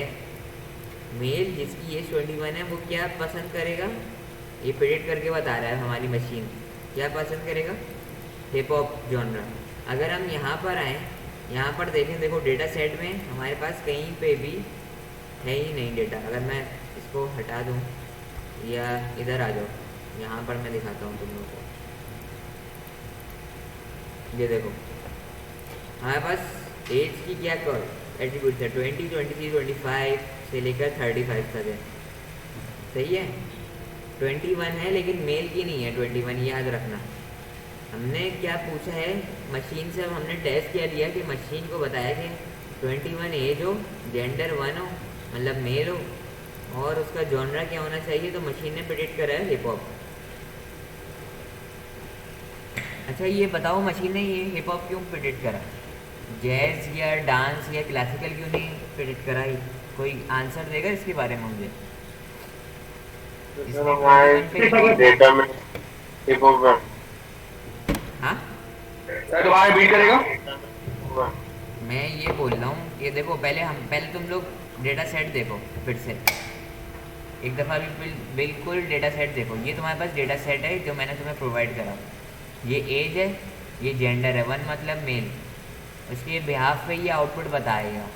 मेल जिसकी एज 21 है, वो क्या पसंद करेगा, ये प्रेडिक्ट करके बता रहा है हमारी मशीन क्या पसंद करेगा, हिप हॉप जॉनरा। अगर हम यहाँ पर आएँ, यहाँ पर देखें, देखो डेटा सेट में हमारे पास कहीं पे भी है ही नहीं डेटा। अगर मैं इसको हटा दूँ या इधर आ जाओ, यहाँ पर मैं दिखाता हूँ तुम लोगों को। ये देखो हमारे पास एज की क्या एट्रीब्यूट है, 20, 23, 25 से लेकर 35 तक है, सही है। 21 है लेकिन मेल की नहीं है 21, याद रखना। हमने क्या पूछा है मशीन से, हमने टेस्ट किया लिया कि मशीन को बताया कि 21 एज हो, जेंडर 1 हो मतलब मेल हो और उसका जॉनरा क्या होना चाहिए, तो मशीन ने प्रेडिक्ट करा है हिप हॉप। अच्छा ये बताओ मशीन ने ये हिप हॉप क्यों प्रेडिक्ट करा, जैज या डांस या क्लासिकल क्यों नहीं प्रेडिक्ट करा, कोई आंसर देगा इसके बारे में मुझे। डेटा में हिप हॉप है, हाँ तुम्हारा बीट करेगा। मैं ये बोल रहा हूँ, ये देखो पहले तुम लोग डेटा सेट देखो फिर से एक दफ़ा भी, बिल्कुल डेटा सेट देखो। ये तुम्हारे पास डेटा सेट है जो मैंने तुम्हें प्रोवाइड करा। ये एज है, ये जेंडर है, 1 मतलब मेल, उसके बिहाफ पे ये आउटपुट बताएगा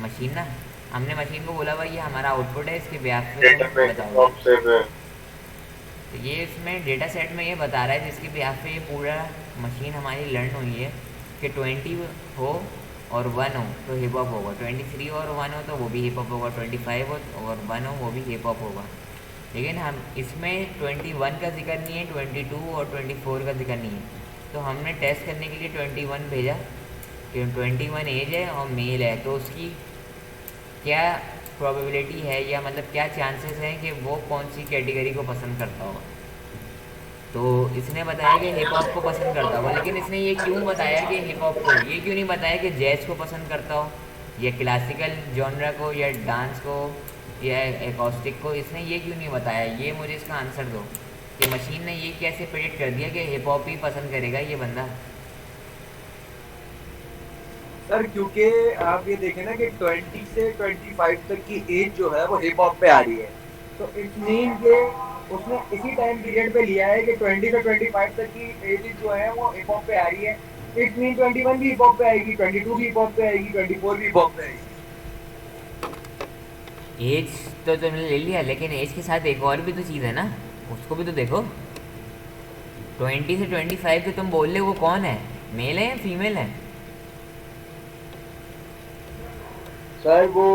मशीन ना। हमने मशीन को बोला भाई ये हमारा आउटपुट है, इसके बिहाफ पे तुम बताओ। तो ये इसमें डेटा सेट में ये बता रहा है जिसके बिहाफ पे ये पूरा मशीन हमारी लर्न हुई है कि 20 हो और 1 हो तो हिप हॉप होगा, 23 और 1 हो तो वो भी हिप हॉप होगा, 25 हो और 1 हो वो भी हिप हॉप होगा। लेकिन हम इसमें 21 का जिक्र नहीं है, 22 और 24 का जिक्र नहीं है। तो हमने टेस्ट करने के लिए 21 भेजा कि 21 एज है और मेल है, तो उसकी क्या प्रोबेबिलिटी है या मतलब क्या चांसेस हैं कि वो कौन सी कैटेगरी को पसंद करता होगा। तो इसने बताया कि हिप हॉप को पसंद करता होगा, लेकिन इसने ये क्यों बताया कि हिप हॉप को, ये क्यों नहीं बताया कि जैज़ को पसंद करता हो या क्लासिकल जॉनरा को या डांस को या एकॉस्टिक को, इसने ये क्यों नहीं बताया। ये मुझे इसका आंसर दो कि मशीन ने ये कैसे प्रेडिक्ट कर दिया कि हिप हॉप ही पसंद करेगा ये बंदा। सर क्योंकि आप ये देखें ना कि 20 से 25 तक की एज जो है वो हिप हॉप पे आ रही है, तो इट मीन के उसने इसी टाइम पीरियड पे लिया है कि 20 से 25 तक की एजेस जो है वो हिप हॉप पे आ रही है। इट मीन 21 भी हिप हॉप पे आएगी, 22 भी हिप हॉप पे आएगी, 24 भी हिप हॉप पे आएगी। एज तो तुमने ले लिया, लेकिन एज के साथ एक और भी तो चीज़ है ना, उसको भी तो देखो। 20 से 25 के तुम बोल रहे हो, वो कौन है, मेल है या फीमेल है? सर वो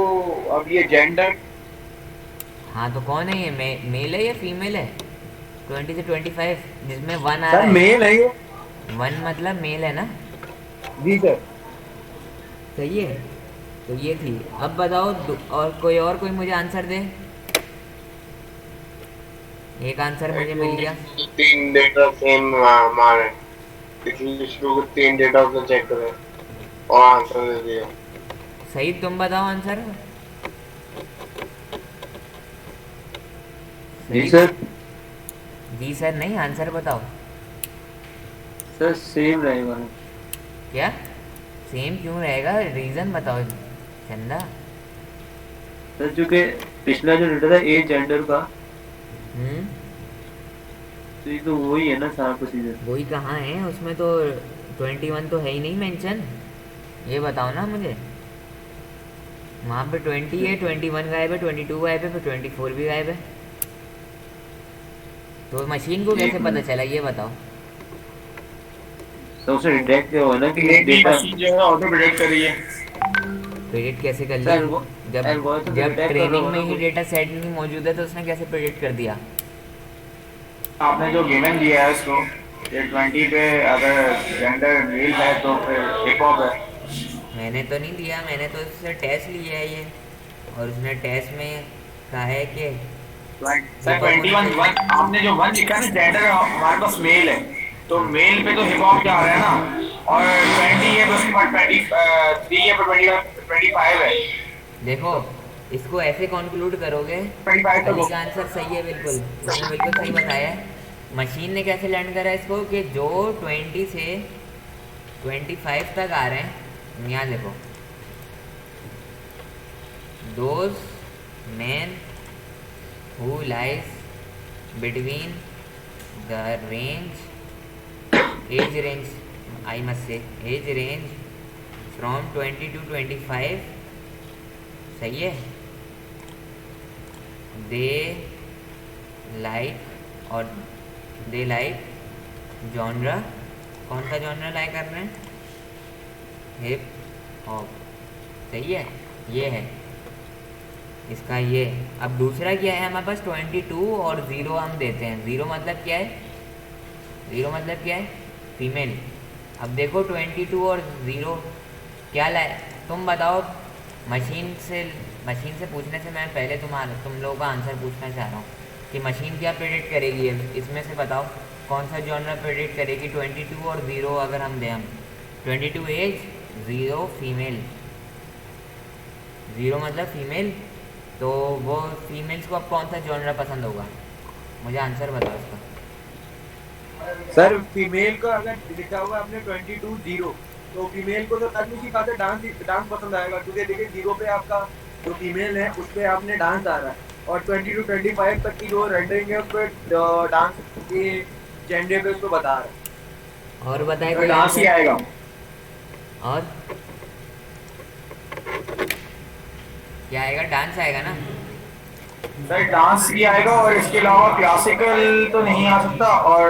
अब ये जेंडर, हाँ तो कौन है ये, मेल है या फीमेल है? 20 से 25 जिसमें वन आ सर रहा है। मेल है ये। वन मतलब मेल है ना? जी सर। सही है। तो ये थी। अब बताओ और कोई मुझे आंसर दे। एक आंसर मुझे मिल गया। 3 डेटा सेम हमारे, इसलिए शुरू के 3 डेटा उसने चेक करे और आंसर दे दिया। सही, तुम बताओ आंसर। जी सही। सर। जी सर नहीं, आंसर बताओ। सर सेम रहेगा। क्या सेम क्यों रहेगा, रीज़न बताओ चंदा। सर चूंकि पिछला जो डेटा था ए जेंडर का, हम्म, तो ये तो वही है ना सारा प्रोसीजर। वही कहाँ है उसमें तो 21 तो है ही नहीं मेंशन। ये बताओ ना मुझे। वहाँ पे 20 है, 21 गायब है, 22 गायब है, फिर 24 भी गायब है। तो मशीन को कैसे पता चला, ये बताओ। सबसे डिटेक्ट हो ना कि ये डेटा मशीन जो है ऑटो प्रिडिक्ट कर रही है। प्रेडिक्ट कैसे कर सर लिया? जब एल्गोरिथम जब डिटेक्ट कर ट्रेनिंग रहा में होगा ही डेटा सेट नहीं मौजूद है तो उसने कैसे प्रेडिक्ट कर दिया? आपने जो गिवन दिया है उसको, ये 20 पे अगर जेंडर मेल है तो फिर हिप हॉप है। मैंने तो नहीं दिया, मैंने तो उससे टेस्ट लिया है ये, और उसने टेस्ट में कहा है कि सर 21 आपने जो 1 लिखा है ना, जेंडर हमारे पास मेल है, तो मेल पे तो हिप हॉप जा रहा है ना, और 20 है तो उसके बाद 23 है पर 25 है। देखो इसको ऐसे कंक्लूड करोगे। 25 अली तक का आंसर सही है, बिल्कुल उसने बिल्कुल सही बताया है। मशीन ने कैसे लर्न करा इसको कि जो 20 से 25 तक आ रहे हैं, यहाँ देखो, those man who lies between the age range, I must say age range from 20 to 25, सही है, they like genre, कौन सा जॉनरा लाइक कर रहे हैं, हिप हॉप, सही है, ये है इसका ये। अब दूसरा क्या है हमारे पास, 22 और 0 हम देते हैं। 0 मतलब क्या है, 0 मतलब क्या है, फीमेल। अब देखो 22 और 0 क्या लाए, तुम बताओ। मशीन से पूछने से मैं पहले तुम लोगों का आंसर पूछना चाह रहा हूँ कि मशीन क्या प्रेडिक्ट करेगी, इसमें से बताओ कौन सा जॉनर प्रेडिक्ट करेगी। 22 और 0 अगर हम दें, हम 22 एज, 0 फीमेल, 0 मतलब फीमेल, तो वो फीमेल्स को अब कौन सा जॉनरा पसंद होगा, मुझे आंसर बताओ इसका। सर फीमेल का अगर लिखा हुआ है आपने 22 0, तो फीमेल को तो तकनीकी बात है डांस पसंद आएगा, क्योंकि देखिए 0 पे आपका जो फीमेल है उस पे आपने डांस आ रहा है, और 20 to 25 तक की जो रेंडरिंग है उस पर डांस के जेंडर पे उसको बता रहा है। और बताए तो डांस ही आएगा। और क्या आएगा, डांस आएगा ना। सर डांस ही आएगा, और इसके अलावा क्लासिकल तो नहीं आ सकता, और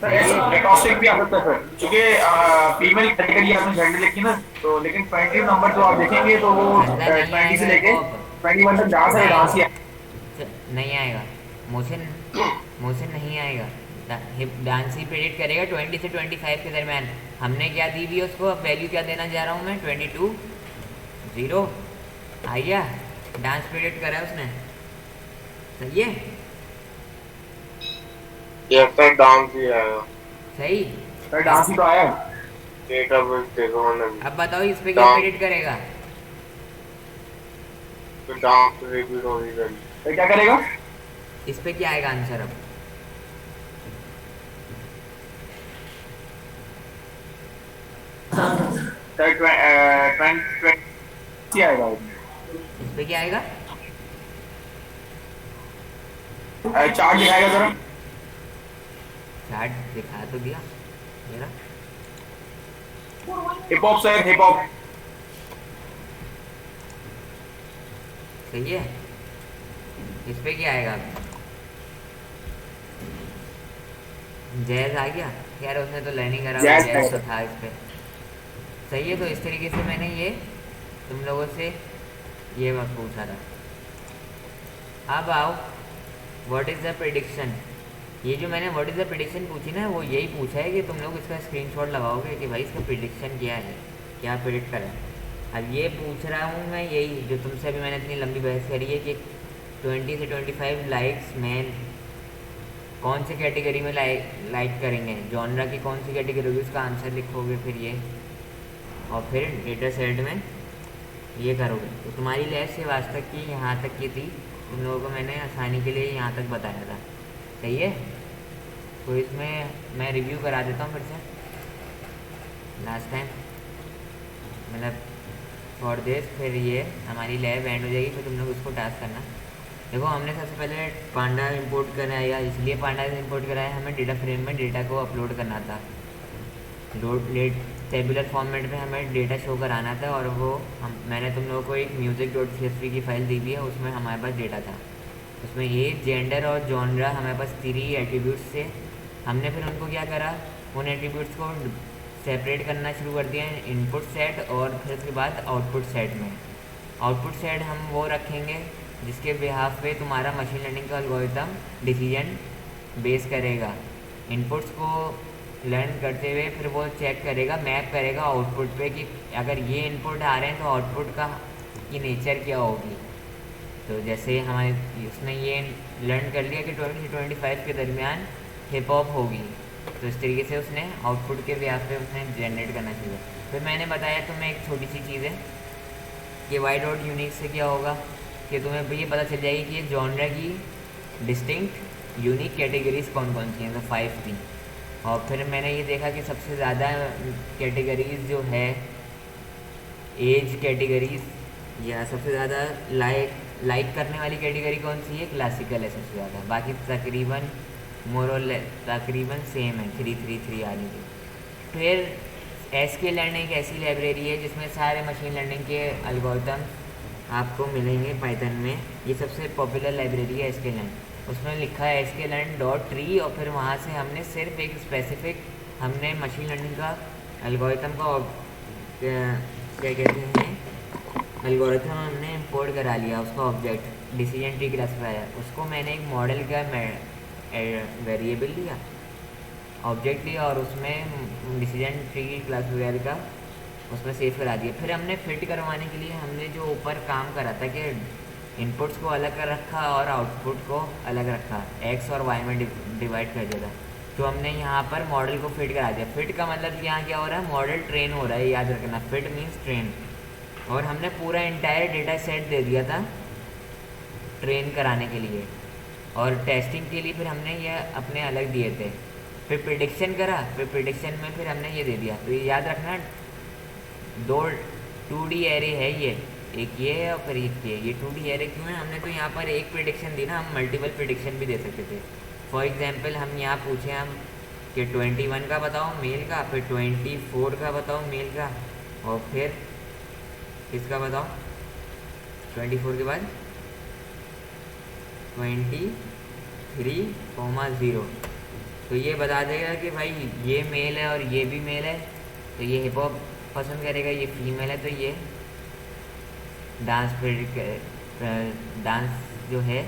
सर एकॉस्टिक भी आ सकता है सर, क्योंकि फीमेल कैटेगरी आपने जेंडर लिखी ना, तो लेकिन 20 नंबर जो आप देखेंगे तो वो 20 से लेके 21 तक डांस है, डांस ही नहीं आएगा, मोशन नहीं आएगा, डांस ही प्रेडिक्ट करेगा 20 से 25 के दरमियान। हमने क्या दी हुई है उसको, अब वैल्यू क्या देना जा रहा हूँ मैं, 22 0 आ गया, डांस प्रेडिक्ट करा है उसने, सही है, ये सर डांस ही आएगा। सही। सर डांस ही तो आया। डेटा बेस देखो मैंने, अब बताओ इस पे क्या प्रेडिक्ट करेगा। तो डांस रिपीट होनी चाहिए। तो क्या करेगा, इस पे क्या आएगा आंसर अब। सर 20 आएगा उसमें। इस पे क्या आएगा? चार्ट दिखाएगा जरा। चार्ट दिखा तो दिया मेरा। Hip hop sir, hip hop. सही है। इस पे क्या आएगा? जैज आ गया यार, उसने तो लर्निंग करा हुआ, जैज तो था इस पे। सही है। तो इस तरीके से मैंने ये तुम लोगों से ये मैं पूछा था। अब आओ, व्हाट इज़ द प्रेडिक्शन। ये जो मैंने व्हाट इज़ द प्रेडिक्शन पूछी ना, वो यही पूछा है कि तुम लोग इसका स्क्रीनशॉट लगाओगे कि भाई इसका प्रेडिक्शन क्या है, क्या प्रेडिक्ट करा है। अब ये पूछ रहा हूँ मैं यही जो तुमसे अभी मैंने इतनी लंबी बहस करी है कि 20 से 25 लाइक्स में कौन सी कैटेगरी में लाइक करेंगे, जॉनरा की कौन सी कैटेगरी होगी, उसका आंसर लिखोगे फिर ये, और फिर डेटा सेट में ये करोगे। तो तुम्हारी लैब से आज तक की यहाँ तक की थी, तुम लोगों को मैंने आसानी के लिए यहाँ तक बताया था। सही है। तो इसमें मैं रिव्यू करा देता हूँ फिर से लास्ट टाइम, मतलब फॉर दिस। फिर ये हमारी लैब एंड हो जाएगी, फिर तुम लोग उसको टास्क करना। देखो हमने सबसे पहले पांडा इंपोर्ट कराया, इसलिए पांडा इंपोर्ट कराया, हमें डेटा फ्रेम में डेटा को अपलोड करना था, टेबुलर फॉर्मेट में हमें डेटा शो कराना था। और वो मैंने तुम लोगों को एक music.csv की फ़ाइल दी हुई है, उसमें हमारे पास डेटा था। उसमें एज, जेंडर और जॉनरा हमारे पास 3 एट्रीब्यूट्स थे। हमने फिर उनको क्या करा, उन एट्रीब्यूट्स को सेपरेट करना शुरू कर दिया इनपुट सेट और फिर उसके बाद आउटपुट सेट में। आउटपुट सेट हम वो रखेंगे जिसके बिहाफ पे तुम्हारा मशीन लर्निंग का एल्गोरिथम डिसीजन बेस करेगा। इनपुट्स को लर्न करते हुए फिर वो चेक करेगा, मैप करेगा आउटपुट पे कि अगर ये इनपुट आ रहे हैं तो आउटपुट का की नेचर क्या होगी। तो जैसे हमारे उसने ये लर्न कर लिया कि 20 से 25 के दरमियान हिप हॉप होगी, तो इस तरीके से उसने आउटपुट के बिहाफ पे उसने जनरेट करना चाहिए। फिर मैंने बताया तुम्हें एक छोटी सी चीज़ है कि वाई डॉट यूनिक से क्या होगा कि तुम्हें ये पता चल जाएगी कि ये जॉनरा की डिस्टिंक्ट यूनिक कैटेगरीज कौन कौन सी हैं, तो 5 थी। और फिर मैंने ये देखा कि सबसे ज़्यादा कैटेगरीज जो है एज कैटेगरीज, या सबसे ज़्यादा लाइक करने वाली कैटेगरी कौन सी है, क्लासिकल है सबसे ज़्यादा। बाकी तकरीबन तकरीबन सेम है, 333 आ रही थी। फिर एसक्यूएल लर्निंग एक ऐसी लाइब्रेरी है जिसमें सारे मशीन लर्निंग के एल्गोरिथम आपको मिलेंगे पाइथन में। ये सबसे पॉपुलर लाइब्रेरी है sklearn। उसमें लिखा है sklearn.tree और फिर वहाँ से हमने सिर्फ एक स्पेसिफिक हमने मशीन लर्निंग का एल्गोरिथम का क्या कहते हैं एल्गोरिथम हमने इंपोर्ट करा लिया, उसका ऑब्जेक्ट डिसीजन ट्री क्लासिफायर। उसको मैंने एक मॉडल का वेरिएबल लिया, ऑब्जेक्ट लिया और उसमें डिसीजन ट्री क्लासिफायर का उसमें सेव करा दिया। फिर हमने फिट करवाने के लिए हमने जो ऊपर काम करा था कि इनपुट्स को अलग कर रखा और आउटपुट को अलग रखा, एक्स और वाई में डिवाइड कर दिया था। तो हमने यहाँ पर मॉडल को फिट करा दिया। फिट का मतलब यहाँ क्या हो रहा है, मॉडल ट्रेन हो रहा है, याद रखना, फिट मीन्स ट्रेन। और हमने पूरा इंटायर डेटा सेट दे दिया था ट्रेन कराने के लिए, और टेस्टिंग के लिए फिर हमने ये अपने अलग दिए थे। फिर प्रिडिक्शन करा, फिर प्रिडिक्शन में फिर हमने ये दे दिया। तो ये याद रखना 2D एरे है ये, एक ये है और फिर एक ये 2D एरे क्यों है, हमने तो यहाँ पर एक प्रिडिक्शन दी ना, हम मल्टीपल प्रिडिक्शन भी दे सकते थे। फॉर एग्जांपल हम यहाँ पूछे हम कि 21 का बताओ मेल का, फिर 24 का बताओ मेल का, और फिर किसका बताओ 24 के बाद 23,0। तो ये बता देगा कि भाई ये मेल है और ये भी मेल है, तो ये हिप हॉप पसंद करेगा, ये फीमेल है तो ये डांस जो है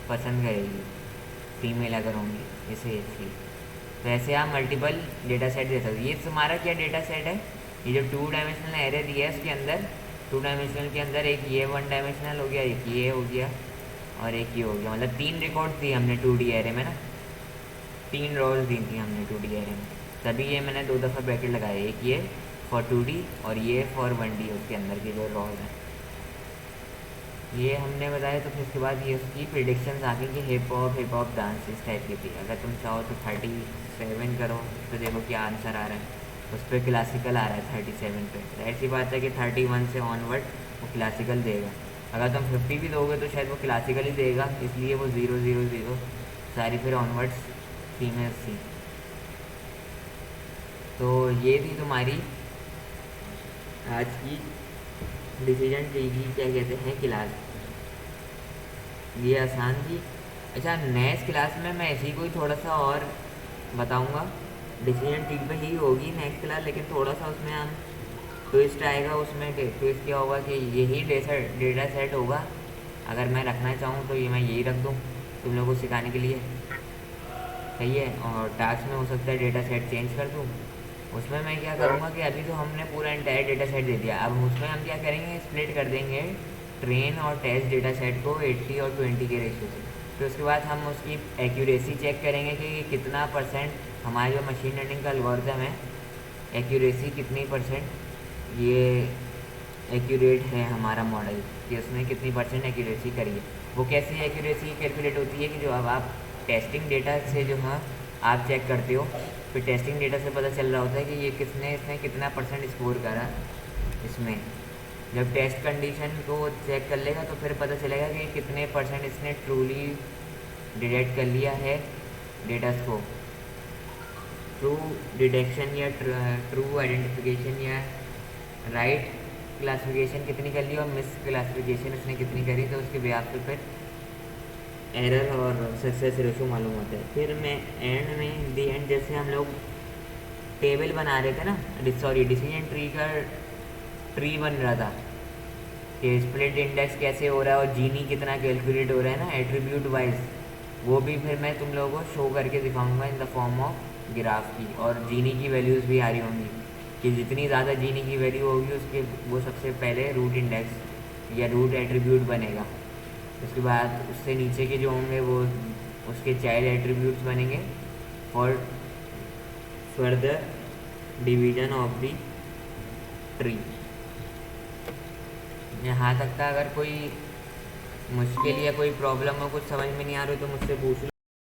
पसंद करेगी, फीमेल अगर होंगी इसे इसलिए। तो ऐसे आप मल्टीपल डेटा सेट दे सकते। ये तुम्हारा क्या डेटा सेट है, ये जो 2 डायमेंशनल एरे दिया है उसके अंदर 2 डायमेंशनल के अंदर एक ये 1 डायमेंशनल हो गया, एक ये हो गया और एक ये हो गया। मतलब 3 रिकॉर्ड दी हमने 2D एरे में ना, 3 रोज दी थी हमने 2D एरे में, तभी ये मैंने 2 दफ़ा ब्रैकेट लगाए, एक ये फॉर 2D और ये फॉर 1D उसके अंदर की जो रोज हैं ये हमने बताया। तो फिर उसके बाद ये उसकी प्रिडिक्शंस आ गई कि हिप हॉप डांस इस टाइप की थी। अगर तुम चाहो तो 37 करो तो देखो क्या आंसर आ रहा है। उस पर क्लासिकल आ रहा है 37 पे, तो ऐसी बात है कि 31 से ऑनवर्ड वो क्लासिकल देगा। अगर तुम 50 भी दोगे तो शायद वो क्लासिकल ही देगा, इसलिए वो 0 0 0 सारी फिर ऑनवर्ड्स फीमेल थी। तो ये थी तुम्हारी आज की डिसीजन ट्री की क्या कहते हैं क्लास, ये आसान थी। अच्छा, नेक्स्ट क्लास में मैं इसी को ही थोड़ा सा और बताऊंगा, डिसीजन ट्री पे ही होगी नेक्स्ट क्लास, लेकिन थोड़ा सा उसमें हम ट्विस्ट आएगा। उसमें ट्विस्ट क्या होगा कि यही डेटा सेट होगा, अगर मैं रखना चाहूँ तो ये मैं यही रख दूँ तुम लोगों को सिखाने के लिए, सही है। और टास्क में हो सकता है डेटा सेट चेंज कर दूँ। उसमें मैं क्या करूँगा कि अभी तो हमने पूरा एंटायर डेटा सेट दे दिया, अब उसमें हम क्या करेंगे, स्प्लिट कर देंगे ट्रेन और टेस्ट डेटा सेट को 80 और 20 के रेशियो से। फिर उसके बाद हम उसकी एक्यूरेसी चेक करेंगे कि कितना परसेंट हमारी जो मशीन लर्निंग का एल्गोरिथम है, एक्यूरेसी कितनी परसेंट ये एक्यूरेट है हमारा मॉडल, कि उसमें कितनी परसेंट एक्यूरेसी करिए। वो कैसे एक्यूरेसी कैलकुलेट होती है कि जो अब आप टेस्टिंग डेटा से जो है आप चेक करते हो, फिर टेस्टिंग डेटा से पता चल रहा होता है कि ये इसने कितना परसेंट स्कोर करा इसमें। जब टेस्ट कंडीशन को चेक कर लेगा तो फिर पता चलेगा कि कितने परसेंट इसने ट्रूली डिटेक्ट कर लिया है डेटा को, ट्रू डिटेक्शन या ट्रू आइडेंटिफिकेशन या राइट क्लासिफिकेशन कितनी कर ली और मिस क्लासिफिकेशन इसने कितनी करी, तो उसके ब्याज पे फिर एरर और सक्सेस रेशो मालूम होता है। फिर मैं एंड में दी एंड जैसे हम लोग टेबल बना रहे थे ना, सॉरी डिसीजन ट्री का ट्री बन रहा था कि स्प्लिट इंडेक्स कैसे हो रहा है और जीनी कितना कैलकुलेट हो रहा है ना एट्रीब्यूट वाइज, वो भी फिर मैं तुम लोगों को शो करके दिखाऊंगा in the form of graph की। और जीनी की वैल्यूज़ भी आ रही होंगी कि जितनी ज़्यादा जीनी की वैल्यू होगी उसके वो सबसे पहले रूट इंडेक्स या रूट एट्रीब्यूट बनेगा। उसके बाद उससे नीचे के जो होंगे वो उसके चाइल्ड एट्रीब्यूट्स बनेंगे for further division of the tree. यहाँ तक का अगर कोई मुश्किल या कोई प्रॉब्लम हो, कुछ समझ में नहीं आ रही तो मुझसे पूछ लो।